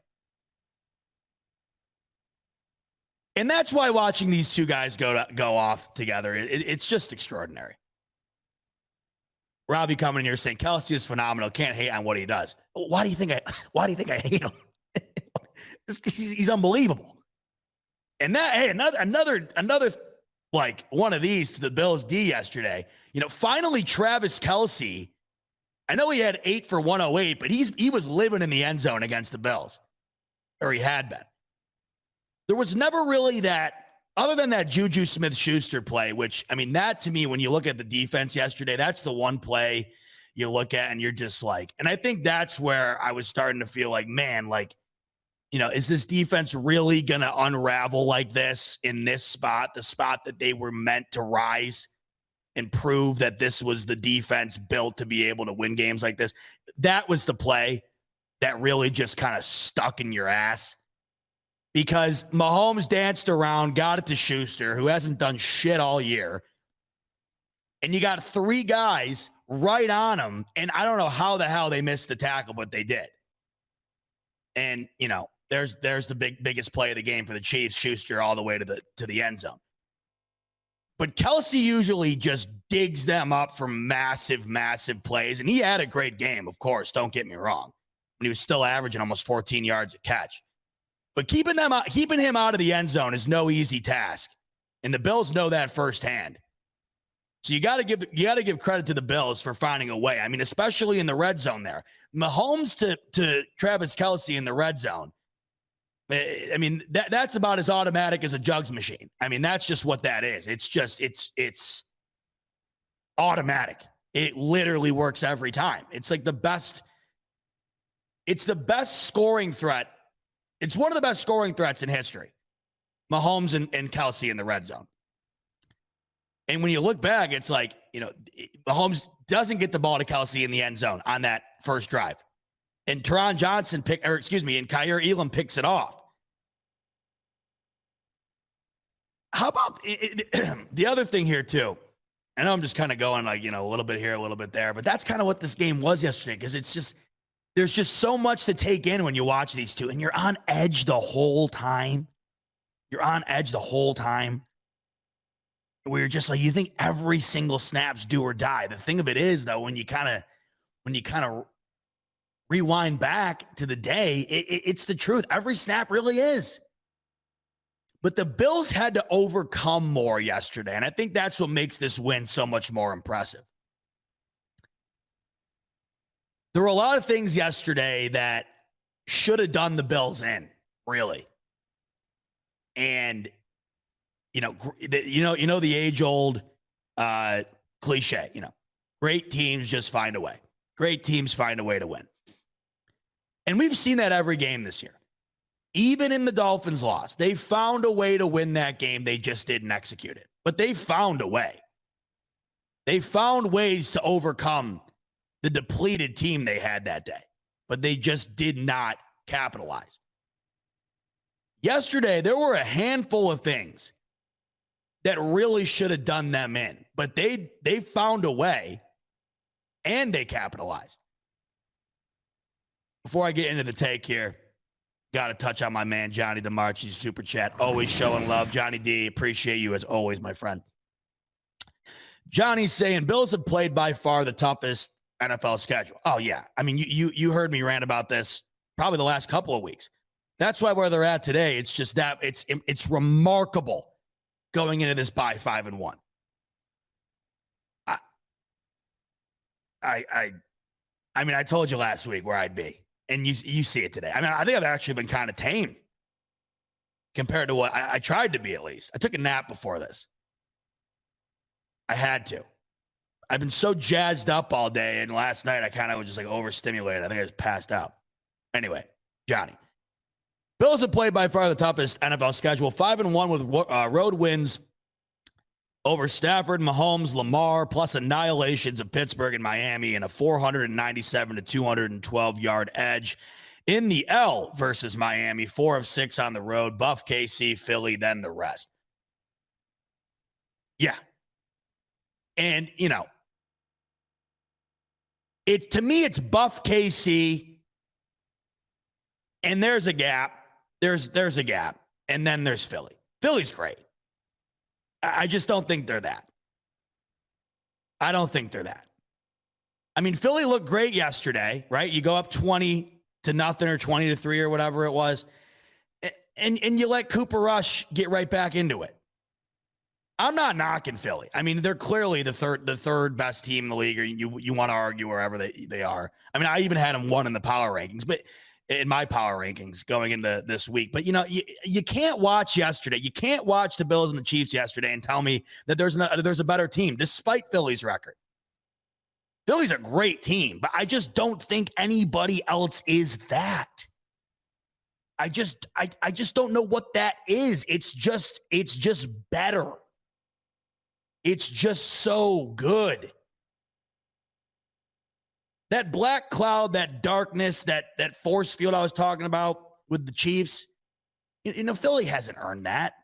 And that's why watching these two guys go off together, it's just extraordinary. Robbie coming in here saying Kelsey is phenomenal. Can't hate on what he does. Why do you think I hate him? He's unbelievable. And that, hey, another like one of these to the Bills D yesterday. You know, finally Travis Kelce, I know he had 8 for 108, but he was living in the end zone against the Bills, or he had been. There was never really that, other than that Juju Smith-Schuster play, which, I mean, that to me, when you look at the defense yesterday, that's the one play you look at and you're just like, and I think that's where I was starting to feel like, man, like, you know, is this defense really going to unravel like this in this spot, the spot that they were meant to rise and prove that this was the defense built to be able to win games like this. That was the play that really just kind of stuck in your ass, because Mahomes danced around, got it to Schuster, who hasn't done shit all year. And you got three guys right on him. And I don't know how the hell they missed the tackle, but they did. And, you know, there's the biggest play of the game for the Chiefs, Schuster all the way to the end zone. But Kelsey usually just digs them up for massive, massive plays. And he had a great game, of course. Don't get me wrong. And he was still averaging almost 14 yards a catch. But keeping him out of the end zone is no easy task. And the Bills know that firsthand. So you got to give credit to the Bills for finding a way. I mean, especially in the red zone there. Mahomes to Travis Kelce in the red zone. I mean, that's about as automatic as a jugs machine. I mean, that's just what that is. It's automatic. It literally works every time. It's like the best scoring threat. It's one of the best scoring threats in history. Mahomes and Kelce in the red zone. And when you look back, it's like, you know, Mahomes doesn't get the ball to Kelce in the end zone on that first drive. And Teron Johnson and Kyer Elam picks it off. How about the other thing here, too? I know I'm just kind of going like, you know, a little bit here, a little bit there, but that's kind of what this game was yesterday, because it's just, there's just so much to take in when you watch these two, and you're on edge the whole time. You're on edge the whole time. Where you're just like, you think every single snap's do or die. The thing of it is, though, when you kind of rewind back to the day, it's the truth. Every snap really is. But the Bills had to overcome more yesterday, and I think that's what makes this win so much more impressive. There were a lot of things yesterday that should have done the Bills in, really. And you know the age-old cliche, you know, great teams just find a way. Great teams find a way to win. And we've seen that every game this year. Even in the Dolphins' loss, they found a way to win that game. They just didn't execute it. But they found a way. They found ways to overcome the depleted team they had that day. But they just did not capitalize. Yesterday, there were a handful of things that really should have done them in. But they found a way, and they capitalized. Before I get into the take here, got to touch on my man, Johnny DeMarchi's super chat. Always showing love. Johnny D, appreciate you as always, my friend. Johnny's saying, Bills have played by far the toughest NFL schedule. Oh, yeah. I mean, you heard me rant about this probably the last couple of weeks. That's why where they're at today, it's just that it's remarkable going into this bye 5-1. I mean, I told you last week where I'd be. And you see it today. I mean, I think I've actually been kind of tame compared to what I tried to be, at least. I took a nap before this. I had to. I've been so jazzed up all day, and last night I kind of was just like overstimulated. I think I just passed out. Anyway, Johnny. Bills have played by far the toughest NFL schedule. 5-1 with road wins over Stafford, Mahomes, Lamar, plus annihilations of Pittsburgh and Miami, and a 497 to 212 yard edge in the L versus Miami. 4 of 6 on the road. Buff KC, Philly, then the rest. Yeah. And, you know, to me, it's Buff KC, and there's a gap. There's a gap. And then there's Philly. Philly's great. I just don't think they're that. I don't think they're that. I mean, Philly looked great yesterday, right? You go up 20-0 or 20-3 or whatever it was, and you let Cooper Rush get right back into it. I'm not knocking Philly. I mean, they're clearly the third best team in the league, or you want to argue wherever they are. I mean, I even had them 1 in the power rankings, but in my power rankings going into this week. But, you know, you can't watch yesterday. You can't watch the Bills and the Chiefs yesterday and tell me that there's a better team, despite Philly's record. Philly's a great team, but I just don't think anybody else is that. I just don't know what that is. It's just better. It's just so good. That black cloud, that darkness, that force field I was talking about with the Chiefs, Philly hasn't earned that.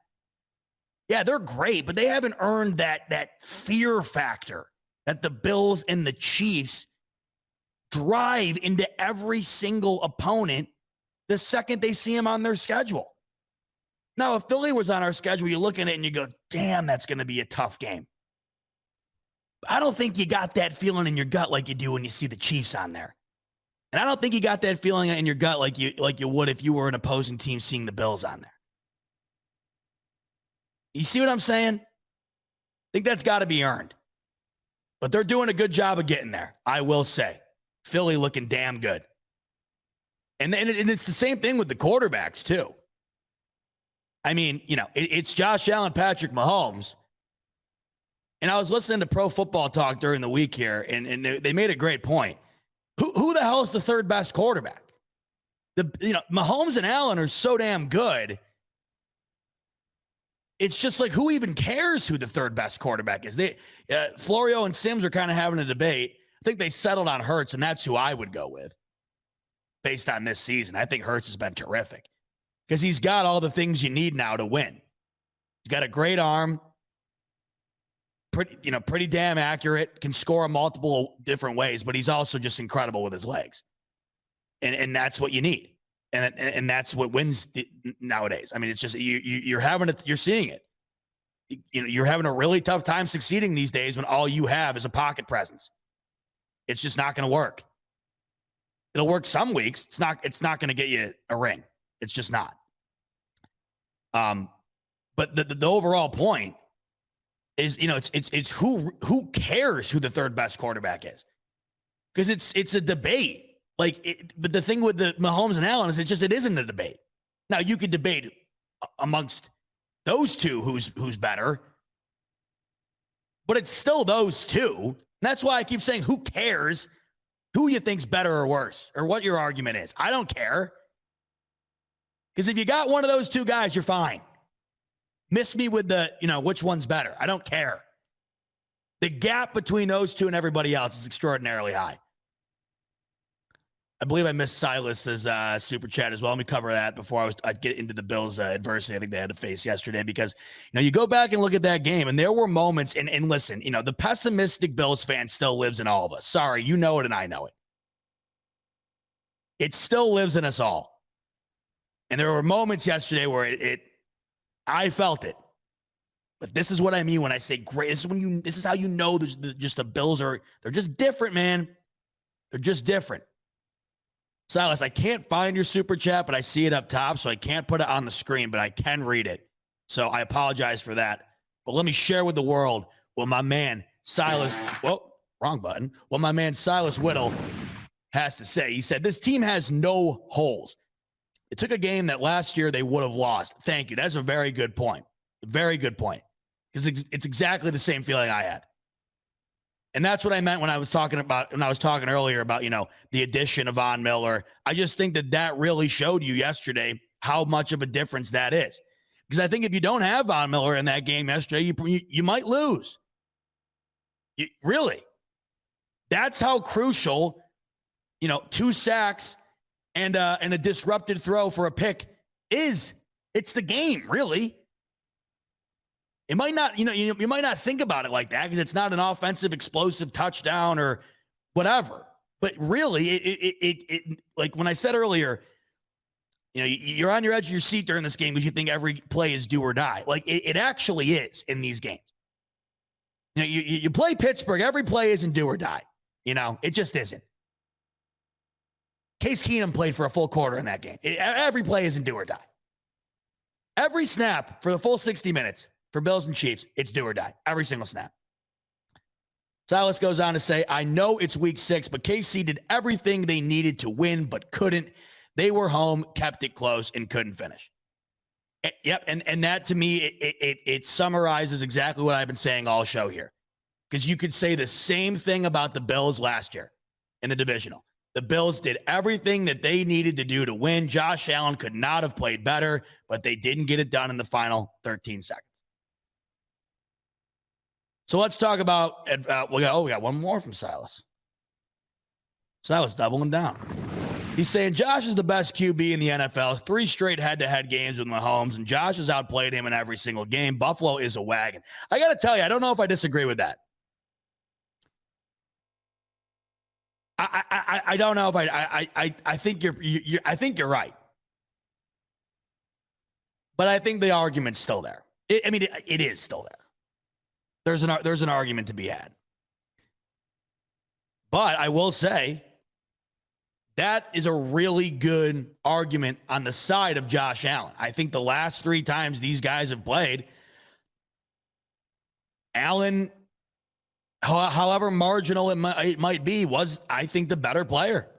Yeah, they're great, but they haven't earned that fear factor that the Bills and the Chiefs drive into every single opponent the second they see them on their schedule. Now, if Philly was on our schedule, you look at it and you go, damn, that's going to be a tough game. I don't think you got that feeling in your gut like you do when you see the Chiefs on there. And I don't think you got that feeling in your gut like you would if you were an opposing team seeing the Bills on there. You see what I'm saying? I think that's got to be earned. But they're doing a good job of getting there, I will say. Philly looking damn good. And it's the same thing with the quarterbacks, too. I mean, it's Josh Allen, Patrick Mahomes. And I was listening to Pro Football Talk during the week here, and they made a great point. Who the hell is the third best quarterback? Mahomes and Allen are so damn good. It's just like, who even cares who the third best quarterback is? Florio and Sims are kind of having a debate. I think they settled on Hurts, and that's who I would go with based on this season. I think Hurts has been terrific because he's got all the things you need now to win. He's got a great arm, pretty damn accurate, can score multiple different ways, but he's also just incredible with his legs. And that's what you need. And that's what wins nowadays. I mean, it's just you're seeing it. You're having a really tough time succeeding these days when all you have is a pocket presence. It's just not going to work. It'll work some weeks. It's not going to get you a ring. It's just not. But the overall point is, it's who cares who the third best quarterback is, because it's a debate. But the thing with the Mahomes and Allen is it isn't a debate. Now you could debate amongst those two who's better, but it's still those two. And that's why I keep saying, who cares who you think's better or worse or what your argument is? I don't care. Because if you got one of those two guys, you're fine. Miss me with the, which one's better. I don't care. The gap between those two and everybody else is extraordinarily high. I believe I missed Silas's super chat as well. Let me cover that before I'd get into the Bills' adversity I think they had to face yesterday, because you go back and look at that game, and there were moments. And listen, the pessimistic Bills fan still lives in all of us. Sorry, you know it, and I know it. It still lives in us all. And there were moments yesterday where I felt it. But this is what I mean when I say great. This is how you know the Bills they're just different, man. They're just different. Silas, I can't find your super chat, but I see it up top, so I can't put it on the screen, but I can read it. So I apologize for that. But let me share with the world what my man Silas, wrong button, what my man Silas Whittle has to say. He said, this team has no holes. It took a game that last year they would have lost. Thank you. That's a very good point. A very good point. Because it's exactly the same feeling I had. And that's what I meant when I was talking earlier about, the addition of Von Miller. I just think that really showed you yesterday how much of a difference that is. Because I think if you don't have Von Miller in that game yesterday, you might lose. Really. That's how crucial, 2 sacks and a disrupted throw for a pick is. It's the game, really. It might not, you might not think about it like that because it's not an offensive explosive touchdown or whatever. But really, it like when I said earlier, you're on your edge of your seat during this game because you think every play is do or die. Like it actually is in these games. You play Pittsburgh, every play isn't do or die. It just isn't. Case Keenum played for a full quarter in that game. Every play isn't do or die. Every snap for the full 60 minutes. For Bills and Chiefs, it's do or die. Every single snap. Silas goes on to say, I know it's week 6, but KC did everything they needed to win, but couldn't. They were home, kept it close, and couldn't finish. Yep, and that to me, it summarizes exactly what I've been saying all show here. Because you could say the same thing about the Bills last year in the divisional. The Bills did everything that they needed to do to win. Josh Allen could not have played better, but they didn't get it done in the final 13 seconds. So let's talk about, we got one more from Silas. Silas doubling down. He's saying Josh is the best QB in the NFL. 3 straight head-to-head games with Mahomes, and Josh has outplayed him in every single game. Buffalo is a wagon. I got to tell you, I don't know if I disagree with that. I don't know if I think I think you're right. But I think the argument's still there. It is still there. There's an argument to be had. But I will say that is a really good argument on the side of Josh Allen. I think the last 3 times these guys have played, Allen, however marginal it might be, was, I think, the better player.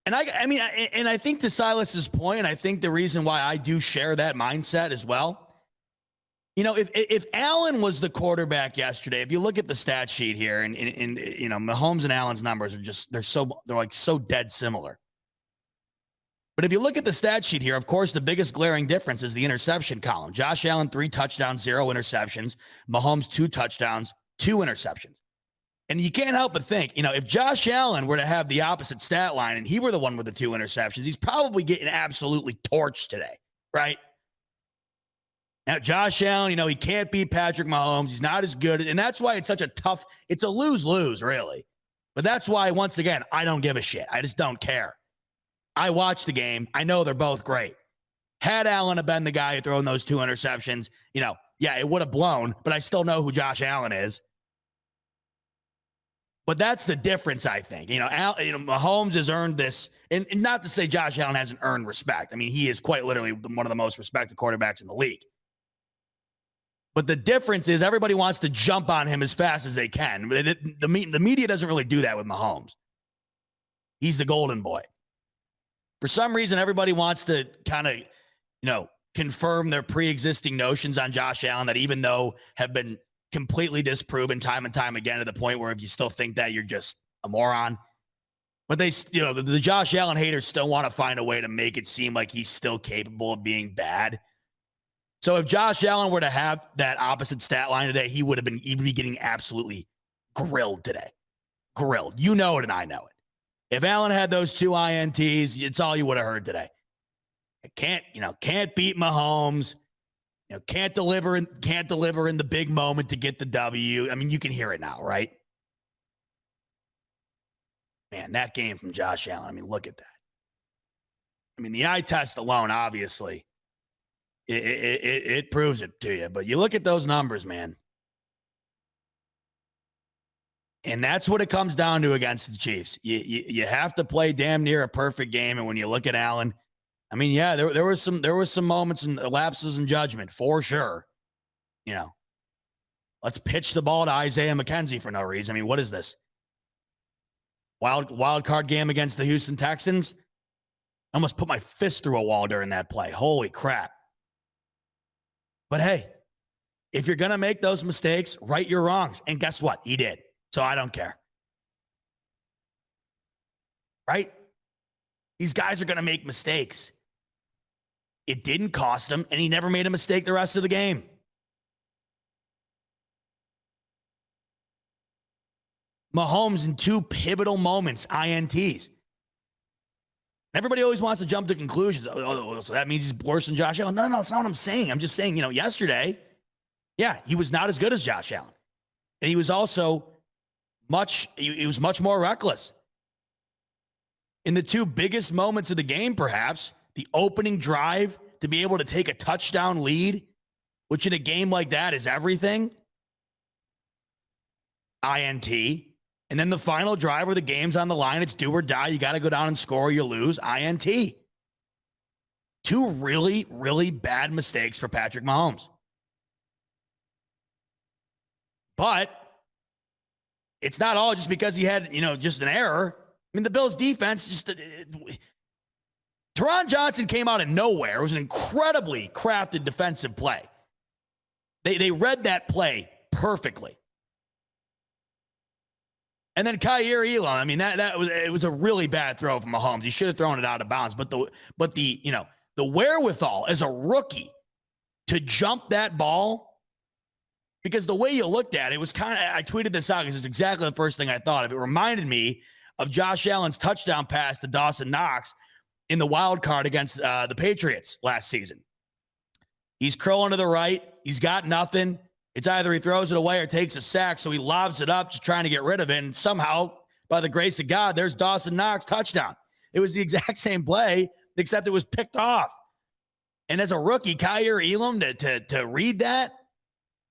And I think to Silas's point, I think the reason why I do share that mindset as well, if Allen was the quarterback yesterday, if you look at the stat sheet here, and Mahomes and Allen's numbers are just, they're so dead similar. But if you look at the stat sheet here, of course, the biggest glaring difference is the interception column. Josh Allen, 3 touchdowns, 0 interceptions. Mahomes, 2 touchdowns, 2 interceptions. And you can't help but think, if Josh Allen were to have the opposite stat line and he were the one with the 2 interceptions, he's probably getting absolutely torched today, right? Now, Josh Allen, he can't beat Patrick Mahomes. He's not as good. And that's why it's such a tough, it's a lose-lose, really. But that's why, once again, I don't give a shit. I just don't care. I watched the game. I know they're both great. Had Allen have been the guy throwing those 2 interceptions, it would have blown, but I still know who Josh Allen is. But that's the difference, I think. Mahomes has earned this, and not to say Josh Allen hasn't earned respect. He is quite literally one of the most respected quarterbacks in the league. But the difference is everybody wants to jump on him as fast as they can. The media doesn't really do that with Mahomes. He's the golden boy. For some reason, everybody wants to kind of, confirm their pre-existing notions on Josh Allen that, even though have been completely disproven time and time again, to the point where if you still think that, you're just a moron. But they, the Josh Allen haters still want to find a way to make it seem like he's still capable of being bad. So if Josh Allen were to have that opposite stat line today, he'd be getting absolutely grilled today. Grilled. You know it and I know it. If Allen had those 2 INTs, it's all you would have heard today. Can't beat Mahomes. Can't deliver in the big moment to get the W. You can hear it now, right? Man, that game from Josh Allen. Look at that. The eye test alone, obviously, it proves it to you. But you look at those numbers, man. And that's what it comes down to against the Chiefs. You have to play damn near a perfect game. And when you look at Allen, there were some moments and lapses in judgment for sure. Let's pitch the ball to Isaiah McKenzie for no reason. What is this? Wild card game against the Houston Texans? I almost put my fist through a wall during that play. Holy crap. But hey, if you're going to make those mistakes, right your wrongs. And guess what? He did. So I don't care. Right? These guys are going to make mistakes. It didn't cost him, and he never made a mistake the rest of the game. Mahomes in 2 pivotal moments, INTs. Everybody always wants to jump to conclusions. Oh, so that means he's worse than Josh Allen. No, that's not what I'm saying. I'm just saying, yesterday, he was not as good as Josh Allen. And he was also much more reckless. In the 2 biggest moments of the game, perhaps, the opening drive to be able to take a touchdown lead, which in a game like that is everything, INT. And then the final drive where the game's on the line, it's do or die. You got to go down and score or you lose, INT. 2 really, really bad mistakes for Patrick Mahomes. But it's not all just because he had, just an error. The Bills defense Teron Johnson came out of nowhere. It was an incredibly crafted defensive play. They read that play perfectly. And then Kaiir Elam, it was a really bad throw from Mahomes. He should have thrown it out of bounds. But the wherewithal as a rookie to jump that ball Because the way you looked at it was kind of, I tweeted this out because it's exactly the first thing I thought of. It reminded me of Josh Allen's touchdown pass to Dawson Knox in the wild card against the Patriots last season. He's curling to the right. He's got nothing. It's either he throws it away or takes a sack, so he lobs it up, just trying to get rid of it. And somehow, by the grace of God, there's Dawson Knox touchdown. It was the exact same play, except it was picked off. And as a rookie, Kaiir Elam, to read that,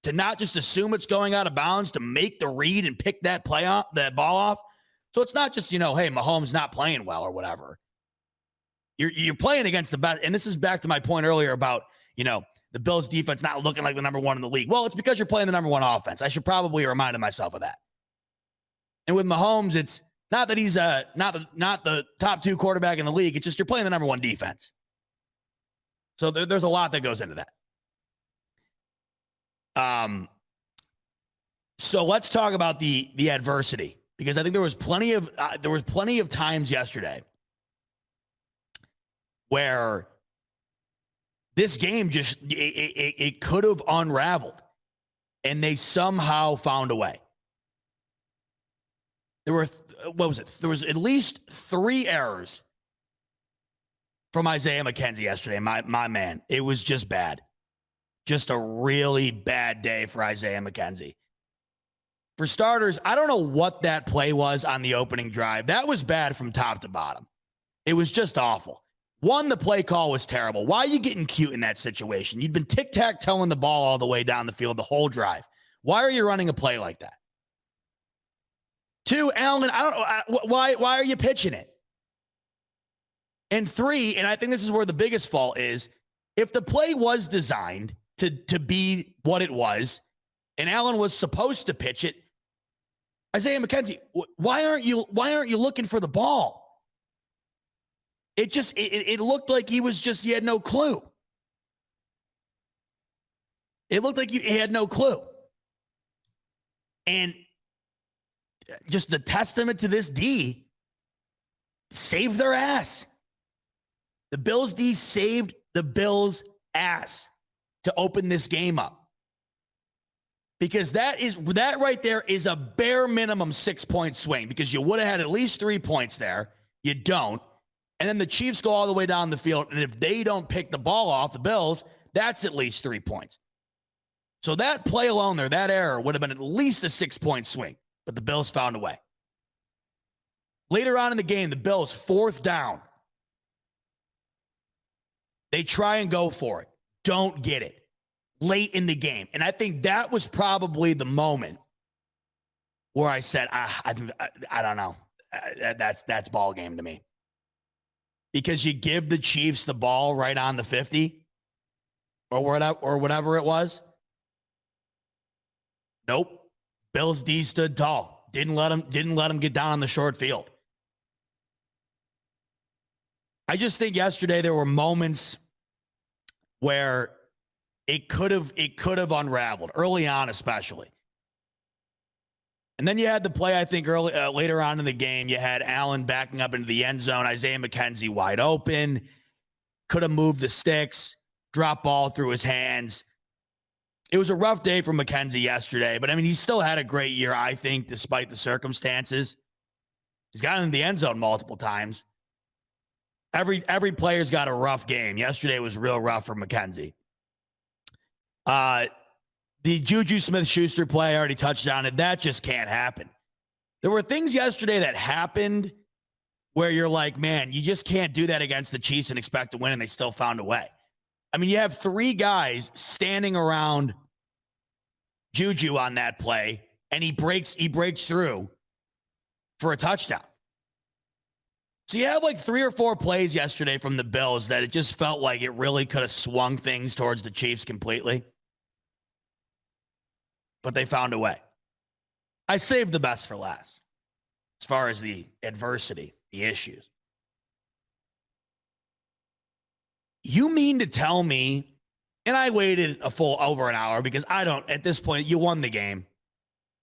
to not just assume it's going out of bounds, to make the read and pick that ball off. So it's not just, hey, Mahomes not playing well or whatever. You're playing against the best. And this is back to my point earlier about, the Bills defense not looking like the number one in the league. Well, it's because you're playing the number one offense. I should probably have reminded myself of that. And with Mahomes, it's not that he's not the top 2 quarterback in the league. It's just you're playing the number one defense. So there's a lot that goes into that. So let's talk about the adversity, because I think there was plenty of times yesterday where this game just it could have unraveled, and they somehow found a way. There were There was at least 3 errors from Isaiah McKenzie yesterday. My man, it was just bad. Just a really bad day for Isaiah McKenzie. For starters, I don't know what that play was on the opening drive. That was bad from top to bottom. It was just awful. One, the play call was terrible. Why are you getting cute in that situation? You'd been tic-tac-toeing the ball all the way down the field the whole drive. Why are you running a play like that? 2, Allen, I don't know. Why are you pitching it? And 3, and I think this is where the biggest fault is, if the play was designed to be what it was, and Allen was supposed to pitch it, Isaiah McKenzie, why aren't you looking for the ball? It looked like he had no clue. It looked like he had no clue. And just the testament to this D, saved their ass. The Bills D saved the Bills' ass to open this game up. Because that right there is a bare minimum 6-point swing, because you would have had at least 3 points there. You don't. And then the Chiefs go all the way down the field, and if they don't pick the ball off the Bills, that's at least 3 points. So that play alone there, that error, would have been at least a 6-point swing, but the Bills found a way. Later on in the game, the Bills, 4th down. They try and go for it. Don't get it. Late in the game. And I think that was probably the moment where I said, I don't know. That's ball game to me. Because you give the Chiefs the ball right on the 50 or whatever it was. Nope. Bills D stood tall. Didn't let him get down on the short field. I just think yesterday there were moments where it could have unraveled early on, especially. And then you had the play, I think, later on in the game. You had Allen backing up into the end zone. Isaiah McKenzie wide open. Could have moved the sticks. Drop ball through his hands. It was a rough day for McKenzie yesterday. But, I mean, he still had a great year, I think, despite the circumstances. He's gotten in the end zone multiple times. Every player's got a rough game. Yesterday was real rough for McKenzie. The Juju Smith-Schuster play, I already touched on it. That just can't happen. There were things yesterday that happened where you're like, man, you just can't do that against the Chiefs and expect to win, and they still found a way. I mean, you have 3 guys standing around Juju on that play, and he breaks through for a touchdown. So you have like 3 or 4 plays yesterday from the Bills that it just felt like it really could have swung things towards the Chiefs completely. But they found a way. I saved the best for last as far as the adversity, the issues. You mean to tell me, and I waited a full over an hour because at this point, you won the game.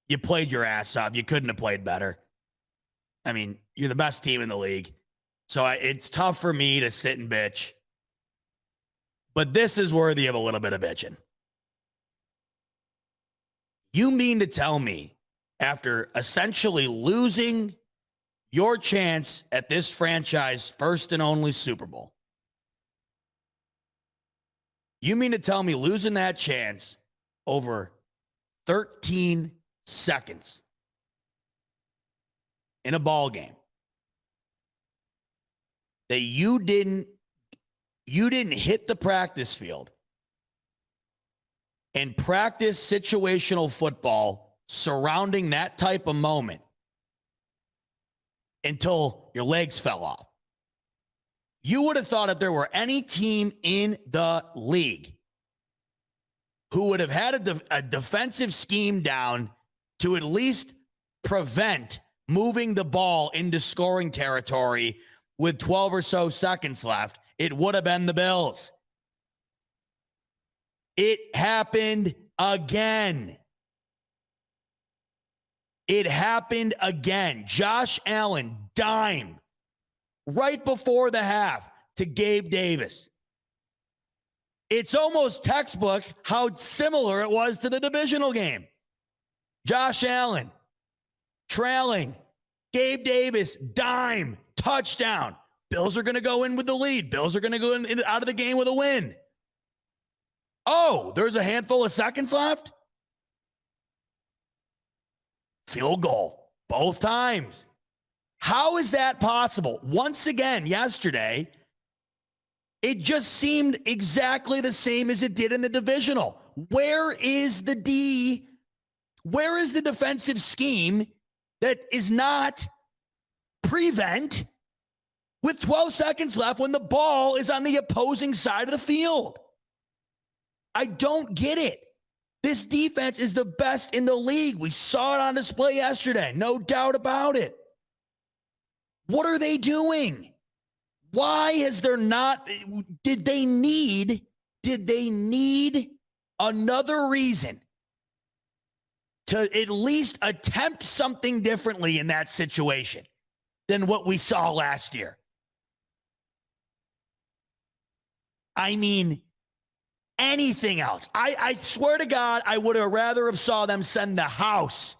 You played your ass off. You couldn't have played better. I mean, you're the best team in the league. So it's tough for me to sit and bitch. But this is worthy of a little bit of bitching. You mean to tell me, after essentially losing your chance at this franchise first and only Super Bowl, you mean to tell me losing that chance over 13 seconds in a ball game that you didn't hit the practice field and practice situational football surrounding that type of moment until your legs fell off? You would have thought if there were any team in the league who would have had a defensive scheme down to at least prevent moving the ball into scoring territory with 12 or so seconds left, it would have been the Bills. It happened again. It happened again. Josh Allen, dime, right before the half to Gabe Davis. It's almost textbook how similar it was to the divisional game. Josh Allen, trailing. Gabe Davis, dime, touchdown. Bills are going to go in with the lead. Bills are going to go out of the game with a win. Oh, there's a handful of seconds left. Field goal, both times. How is that possible? Once again, yesterday, it just seemed exactly the same as it did in the divisional. Where is the D? Where is the defensive scheme that is not prevent with 12 seconds left when the ball is on the opposing side of the field? I don't get it. This defense is the best in the league. We saw it on display yesterday. No doubt about it. What are they doing? Why is there not? Did they need another reason to at least attempt something differently in that situation than what we saw last year? I mean, anything else. I swear to God, I would have rather have saw them send the house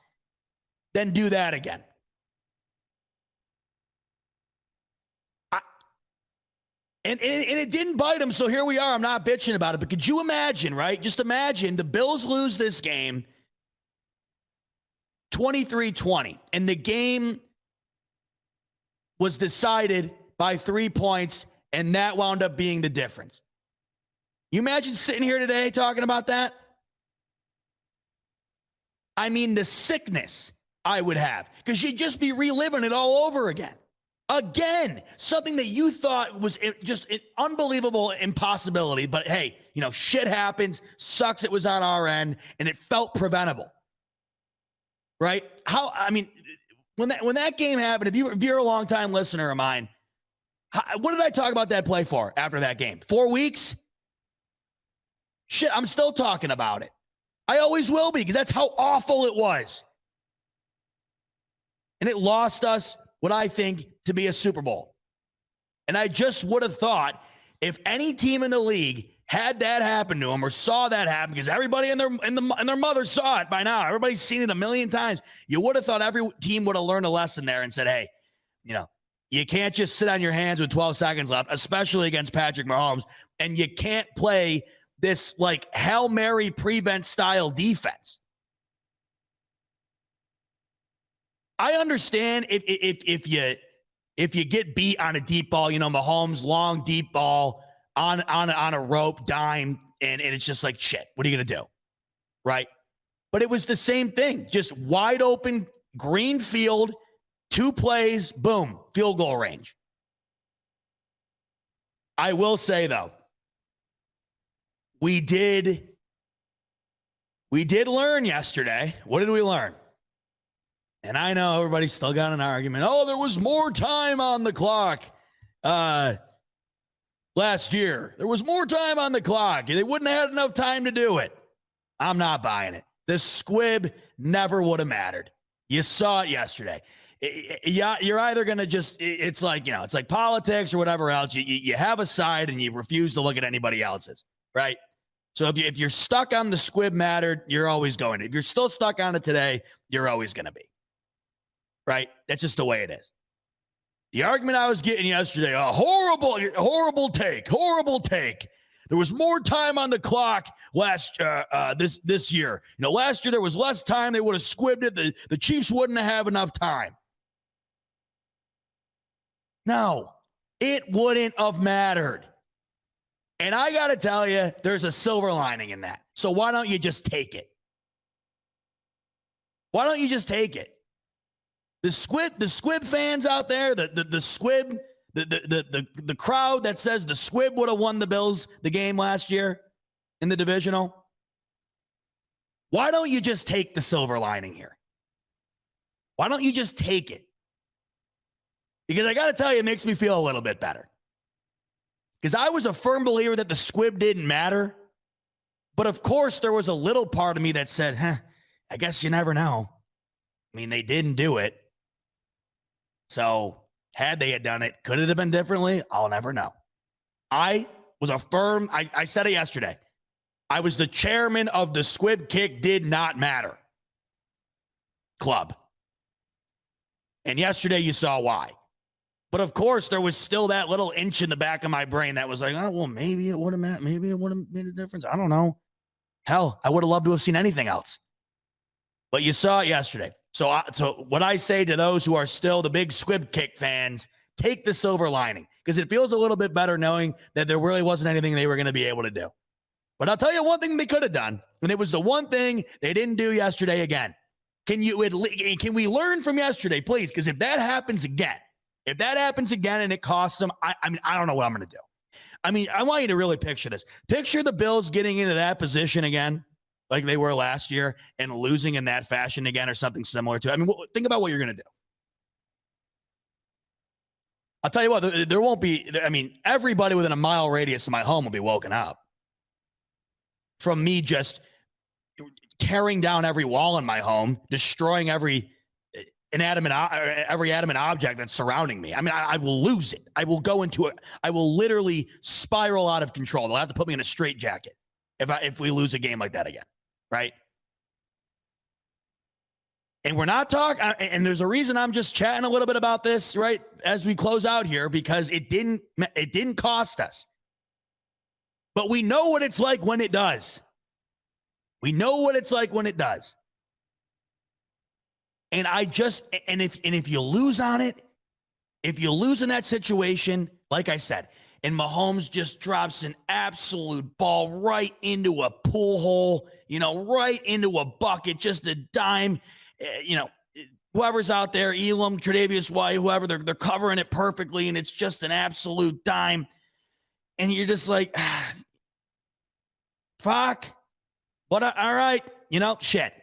than do that again. And it didn't bite them, so here we are. I'm not bitching about it. But could you imagine, right? Just imagine the Bills lose this game 23-20, and the game was decided by 3 points, and that wound up being the difference. You imagine sitting here today talking about that? I mean, the sickness I would have, because you'd just be reliving it all over again. Again, something that you thought was just an unbelievable impossibility. But hey, shit happens. Sucks it was on our end, and it felt preventable. Right? When that game happened, if you're a longtime listener of mine, what did I talk about that play for after that game? 4 weeks? Shit, I'm still talking about it. I always will be, because that's how awful it was. And it lost us what I think to be a Super Bowl. And I just would have thought if any team in the league had that happen to them or saw that happen, because everybody and their mother saw it by now. Everybody's seen it a million times. You would have thought every team would have learned a lesson there and said, hey, you can't just sit on your hands with 12 seconds left, especially against Patrick Mahomes. And you can't play this like Hail Mary prevent style defense. I understand if you get beat on a deep ball, Mahomes long deep ball on a rope dime, and it's just like shit. What are you gonna do, right? But it was the same thing, just wide open green field, 2 plays, boom, field goal range. I will say though, we did learn yesterday. What did we learn? And I know everybody's still got an argument. Oh, there was more time on the clock last year. There was more time on the clock. They wouldn't have had enough time to do it. I'm not buying it. The squib never would have mattered. You saw it yesterday. You're either going to just, it's like politics or whatever else. You have a side and you refuse to look at anybody else's, right? So if you're stuck on the squib matter, you're always going to. If you're still stuck on it today, you're always going to be. Right? That's just the way it is. The argument I was getting yesterday, a horrible take. There was more time on the clock this year. Last year there was less time. They would have squibbed it. The Chiefs wouldn't have enough time. No, it wouldn't have mattered. And I got to tell you, there's a silver lining in that. So why don't you just take it? Why don't you just take it? The squib fans out there, the squib, the crowd that says the squib would have won the Bills the game last year in the divisional. Why don't you just take the silver lining here? Why don't you just take it? Because I got to tell you, it makes me feel a little bit better. Because I was a firm believer that the squib didn't matter. But of course, there was a little part of me that said, I guess you never know. I mean, they didn't do it. So had they had done it, could it have been differently? I'll never know. I was a firm, I said it yesterday. I was the chairman of the squib kick did not matter club. And yesterday you saw why. But of course, there was still that little inch in the back of my brain that was like, oh, well, maybe it would have made a difference. I don't know. Hell, I would have loved to have seen anything else. But you saw it yesterday. So what I say to those who are still the big squib kick fans, take the silver lining, because it feels a little bit better knowing that there really wasn't anything they were going to be able to do. But I'll tell you one thing they could have done, and it was the one thing they didn't do yesterday again. Can we learn from yesterday, please? Because if that happens again and it costs them, I mean, I don't know what I'm going to do. I mean, I want you to really picture this. Picture the Bills getting into that position again, like they were last year, and losing in that fashion again or something similar to it. I mean, think about what you're going to do. I'll tell you what, there won't be, I mean, everybody within a mile radius of my home will be woken up from me just tearing down every wall in my home, destroying every adamant object that's surrounding me. I mean, I will lose it. I will go into it. I will literally spiral out of control. They'll have to put me in a straitjacket if we lose a game like that again, right? And we're not talking, and there's a reason I'm just chatting a little bit about this, right, as we close out here, because it didn't cost us. But we know what it's like when it does. We know what it's like when it does. And if you lose on it, if you lose in that situation, like I said, and Mahomes just drops an absolute ball right into a pool hole, right into a bucket, just a dime, whoever's out there, Elam, Tre'Davious White, whoever, they're covering it perfectly, and it's just an absolute dime. And you're just like, fuck. All right, shit.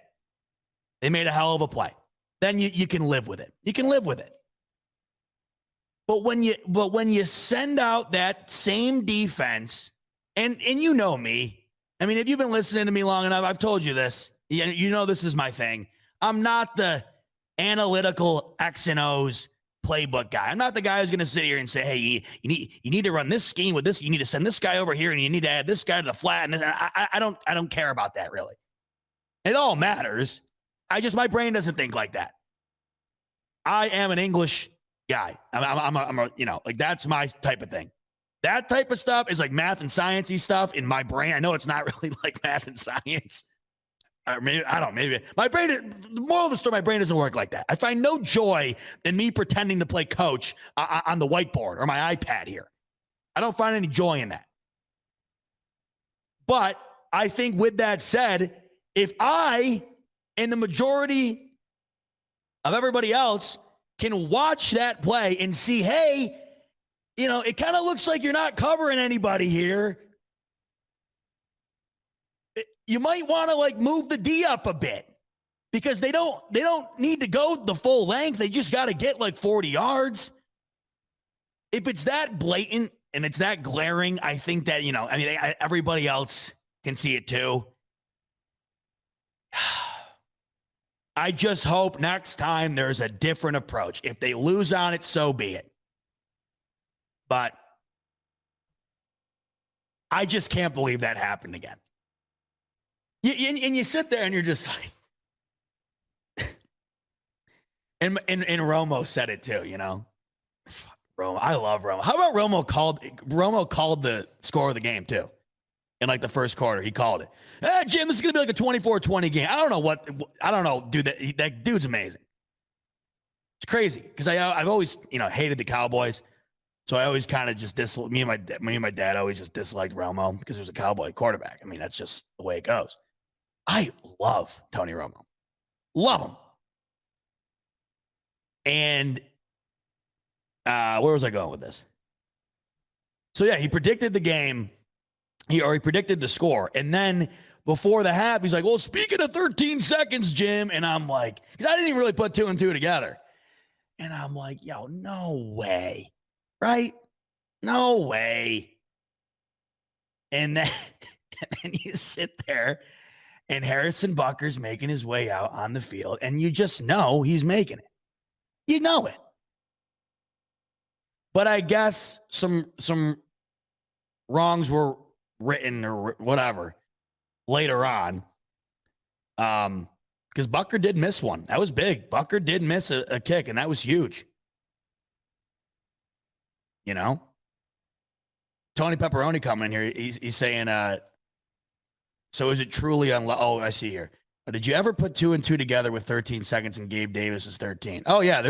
They made a hell of a play. Then you can live with it. You can live with it. But when you send out that same defense, and you know me, I mean, if you've been listening to me long enough, I've told you this. You know this is my thing. I'm not the analytical X and O's playbook guy. I'm not the guy who's going to sit here and say, hey, you need to run this scheme with this. You need to send this guy over here, and you need to add this guy to the flat. And I don't care about that really. It all matters. My brain doesn't think like that. I am an English guy. I'm that's my type of thing. That type of stuff is like math and sciencey stuff in my brain. I know it's not really like math and science. Or maybe, I don't know, maybe my brain, the moral of the story, my brain doesn't work like that. I find no joy in me pretending to play coach on the whiteboard or my iPad here. I don't find any joy in that. But I think with that said, if I and the majority of everybody else can watch that play and see, hey, it kind of looks like you're not covering anybody here. You might want to move the D up a bit, because they don't need to go the full length. They just got to get 40 yards. If it's that blatant and it's that glaring, I think that, everybody else can see it too. I just hope next time there's a different approach. If they lose on it, so be it. But I just can't believe that happened again. And you sit there and you're just like, and Romo said it too, you know. Romo, I love Romo. How about Romo called the score of the game too? In like the first quarter, he called it. Jim, this is gonna be like a 24-20 game. I don't know, dude. That dude's amazing. It's crazy because I've always hated the Cowboys, so I always kind of just me and my dad always just disliked Romo because he was a Cowboy quarterback. I mean, that's just the way it goes. I love Tony Romo, love him. And where was I going with this? So yeah, he predicted the game. He predicted the score. And then before the half, he's like, well, speaking of 13 seconds, Jim. And I'm like, because I didn't even really put 2 and 2 together. And I'm like, yo, no way. Right? No way. And then you sit there and Harrison Butker's making his way out on the field. And you just know he's making it. You know it. But I guess some wrongs were written or whatever later on. Because Butker did miss one. That was big. Butker did miss a kick, and that was huge. You know? Tony Pepperoni coming in here. He's saying, so is it truly I see here. Did you ever put 2 and 2 together with 13 seconds and Gabe Davis is 13? Oh, yeah.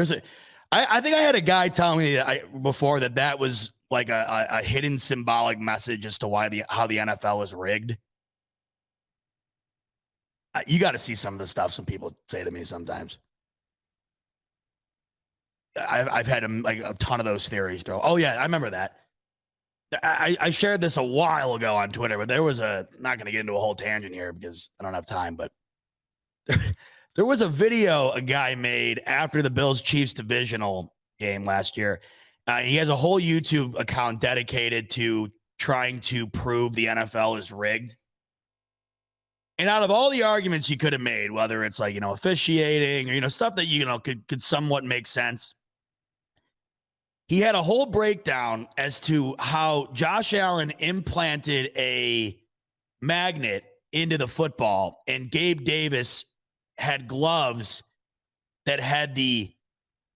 I think I had a guy tell me before that was like a hidden symbolic message as to how the NFL is rigged. You got to see some of the stuff some people say to me sometimes. I've had a ton of those theories throw. Oh yeah, I remember that. I shared this a while ago on Twitter, but there was not going to get into a whole tangent here because I don't have time, but there was a video a guy made after the Bills-Chiefs divisional game last year. He has a whole YouTube account dedicated to trying to prove the NFL is rigged. And out of all the arguments he could have made, whether it's like, officiating or, stuff that, could somewhat make sense, he had a whole breakdown as to how Josh Allen implanted a magnet into the football and Gabe Davis had gloves that had the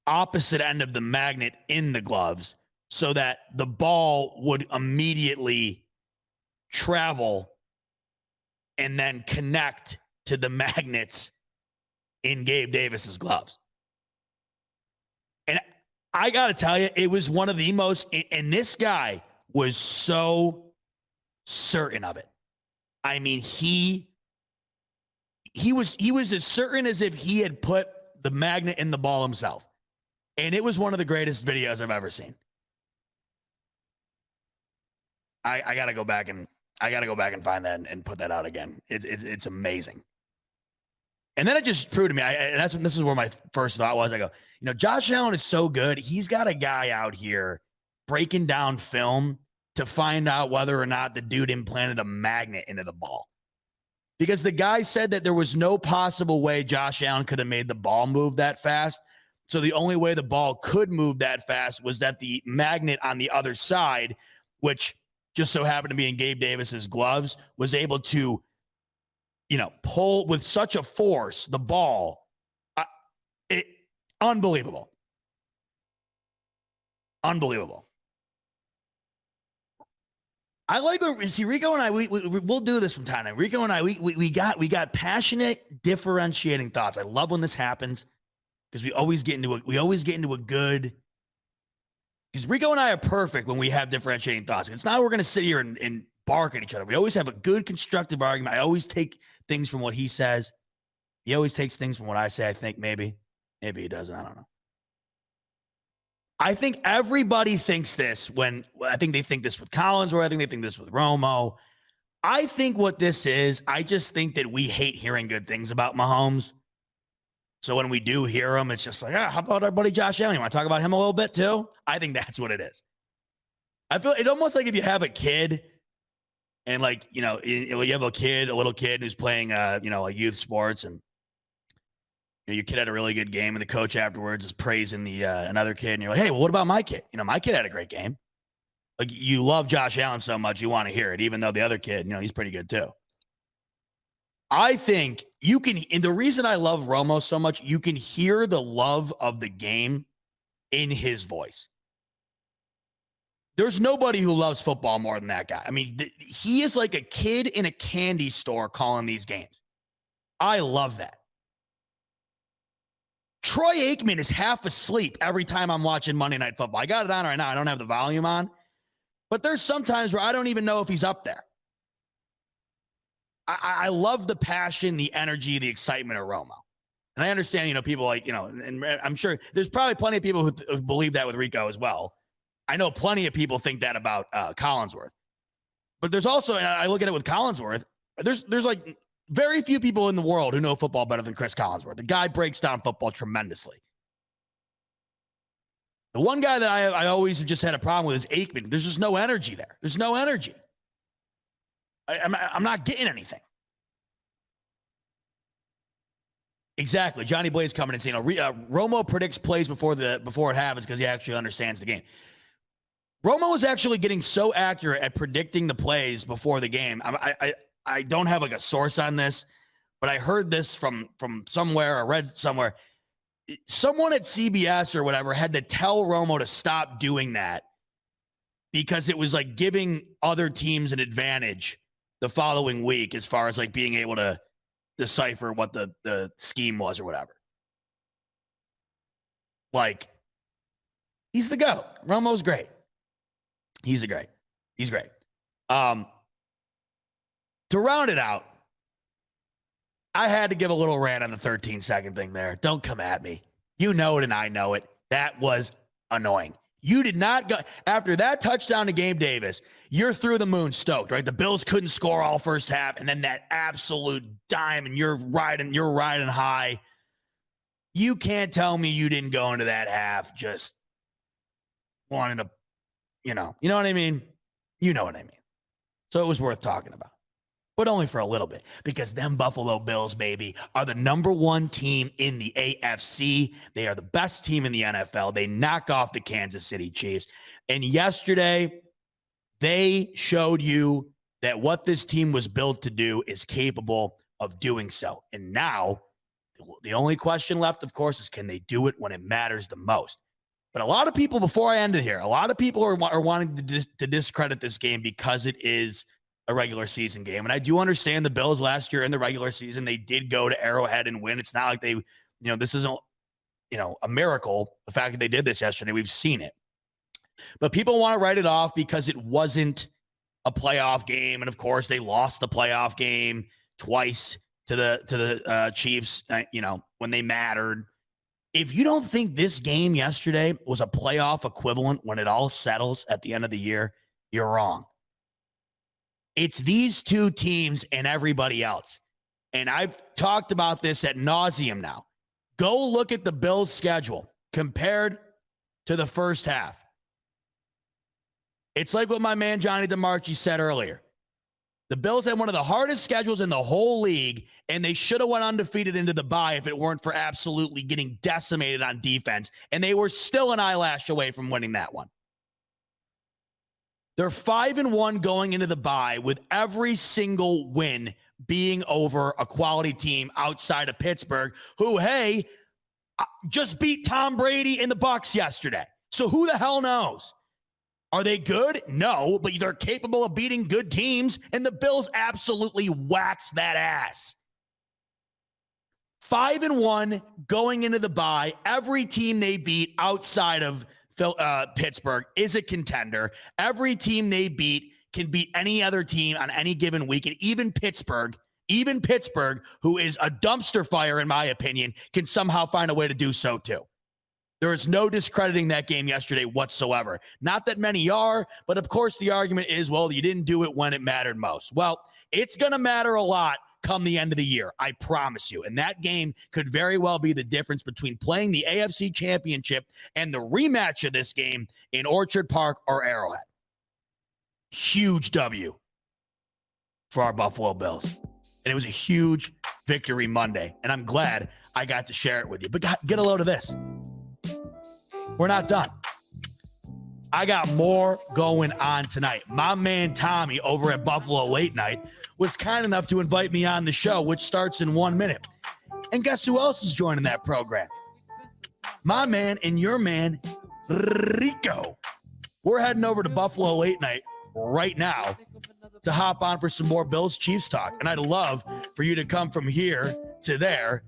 opposite end of the magnet in the gloves so that the ball would immediately travel and then connect to the magnets in Gabe Davis's gloves. And I got to tell you, it was one of the most, and this guy was so certain of it. I mean, he was as certain as if he had put the magnet in the ball himself. And it was one of the greatest videos I've ever seen. I got to go back and find that and put that out again. It's amazing. And then it just proved to me, this is where my first thought was. I go, Josh Allen is so good. He's got a guy out here breaking down film to find out whether or not the dude implanted a magnet into the ball. Because the guy said that there was no possible way Josh Allen could have made the ball move that fast. So the only way the ball could move that fast was that the magnet on the other side, which just so happened to be in Gabe Davis's gloves, was able to, pull with such a force the ball. Unbelievable. Unbelievable. I like when Rico and I we'll do this from time to time. Rico and I we got passionate differentiating thoughts. I love when this happens because we always get into a good. Because Rico and I are perfect when we have differentiating thoughts. It's not we're going to sit here and bark at each other. We always have a good constructive argument. I always take things from what he says. He always takes things from what I say. I think maybe he doesn't. I don't know. I think everybody thinks this I think they think this with Collins, or I think they think this with Romo. I think what this is, I just think that we hate hearing good things about Mahomes. So when we do hear him, it's just like, how about our buddy Josh Allen? You want to talk about him a little bit too? I think that's what it is. I feel it's almost like if you have a kid and you have a little kid who's playing, like youth sports, and your kid had a really good game, and the coach afterwards is praising the another kid, and you're like, hey, well, what about my kid? My kid had a great game. Like, you love Josh Allen so much, you want to hear it, even though the other kid, he's pretty good too. I think you can, and the reason I love Romo so much, you can hear the love of the game in his voice. There's nobody who loves football more than that guy. I mean, he is like a kid in a candy store calling these games. I love that. Troy Aikman is half asleep every time I'm watching Monday Night Football. I got it on right now. I don't have the volume on. But there's some times where I don't even know if he's up there. I love the passion, the energy, the excitement of Romo. And I understand, people like, and I'm sure there's probably plenty of people who believe that with Rico as well. I know plenty of people think that about Collinsworth. But there's also, and I look at it with Collinsworth, there's like very few people in the world who know football better than Chris Collinsworth. The guy breaks down football tremendously. The one guy that I always just had a problem with is Aikman. There's just no energy there. There's no energy. I'm not getting anything. Exactly. Johnny Blaze coming and saying, Romo predicts plays before it happens because he actually understands the game. Romo is actually getting so accurate at predicting the plays before the game. I don't have like a source on this, but I heard this from somewhere or read somewhere. Someone at CBS or whatever had to tell Romo to stop doing that because it was like giving other teams an advantage the following week as far as like being able to decipher what the scheme was or whatever. Like, he's the GOAT. Romo's great. He's great. To round it out, I had to give a little rant on the 13-second thing there. Don't come at me. You know it and I know it. That was annoying. You did not go after that touchdown to Gabe Davis. You're through the moon stoked, right? The Bills couldn't score all first half, and then that absolute dime, and you're riding high. You can't tell me you didn't go into that half just wanting to, you know what I mean? You know what I mean. So it was worth talking about, but only for a little bit, because them Buffalo Bills, baby, are the number one team in the AFC. They are the best team in the NFL. They knock off the Kansas City Chiefs. And yesterday, they showed you that what this team was built to do is capable of doing so. And now, the only question left, of course, is can they do it when it matters the most? But a lot of people, before I end it here, a lot of people are wanting to discredit this game because it is a regular season game. And I do understand the Bills last year in the regular season, they did go to Arrowhead and win. It's not like they, this isn't, a miracle. The fact that they did this yesterday, we've seen it. But people want to write it off because it wasn't a playoff game. And of course, they lost the playoff game twice to the Chiefs, when they mattered. If you don't think this game yesterday was a playoff equivalent when it all settles at the end of the year, you're wrong. It's these two teams and everybody else. And I've talked about this ad nauseum now. Go look at the Bills' schedule compared to the first half. It's like what my man Johnny DeMarchi said earlier. The Bills had one of the hardest schedules in the whole league, and they should have went undefeated into the bye if it weren't for absolutely getting decimated on defense. And they were still an eyelash away from winning that one. They're 5-1 going into the bye with every single win being over a quality team outside of Pittsburgh, who, hey, just beat Tom Brady and the Bucs yesterday. So who the hell knows? Are they good? No, but they're capable of beating good teams, and the Bills absolutely waxed that ass. 5-1 going into the bye. Every team they beat outside of Pittsburgh is a contender. Every team they beat can beat any other team on any given week, and even Pittsburgh, who is a dumpster fire in my opinion, can somehow find a way to do so too. There is no discrediting that game yesterday whatsoever. Not that many are, but of course the argument is, well, you didn't do it when it mattered most. Well, it's going to matter a lot come the end of the year, I promise you. And that game could very well be the difference between playing the AFC Championship and the rematch of this game in Orchard Park or Arrowhead. Huge W for our Buffalo Bills. And it was a huge victory Monday, and I'm glad I got to share it with you. But get a load of this. We're not done. I got more going on tonight. My man Tommy over at Buffalo Late Night was kind enough to invite me on the show, which starts in 1 minute. And guess who else is joining that program? My man and your man, Rico. We're heading over to Buffalo Late Night right now to hop on for some more Bills Chiefs talk. And I'd love for you to come from here to there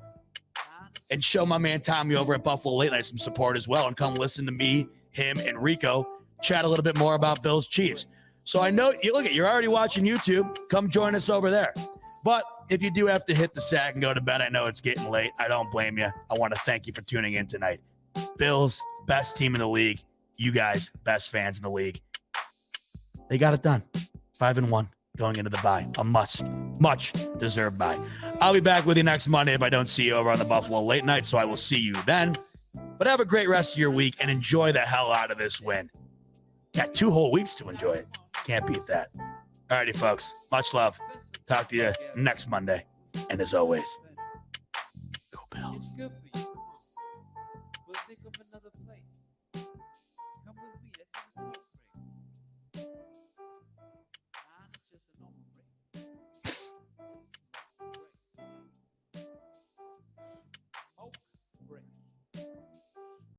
and show my man Tommy over at Buffalo Late Night some support as well, and come listen to me, him, and Rico chat a little bit more about Bills Chiefs. So I know you're already watching YouTube. Come join us over there. But if you do have to hit the sack and go to bed, I know it's getting late. I don't blame you. I want to thank you for tuning in tonight. Bills, best team in the league. You guys, best fans in the league. They got it done. 5-1 going into the bye. A much deserved bye. I'll be back with you next Monday if I don't see you over on the Buffalo Late Night, so I will see you then. But have a great rest of your week and enjoy the hell out of this win. Got 2 whole weeks to enjoy it. Can't beat that. All righty, folks. Much love. Talk to you next Monday. And as always, go Bills.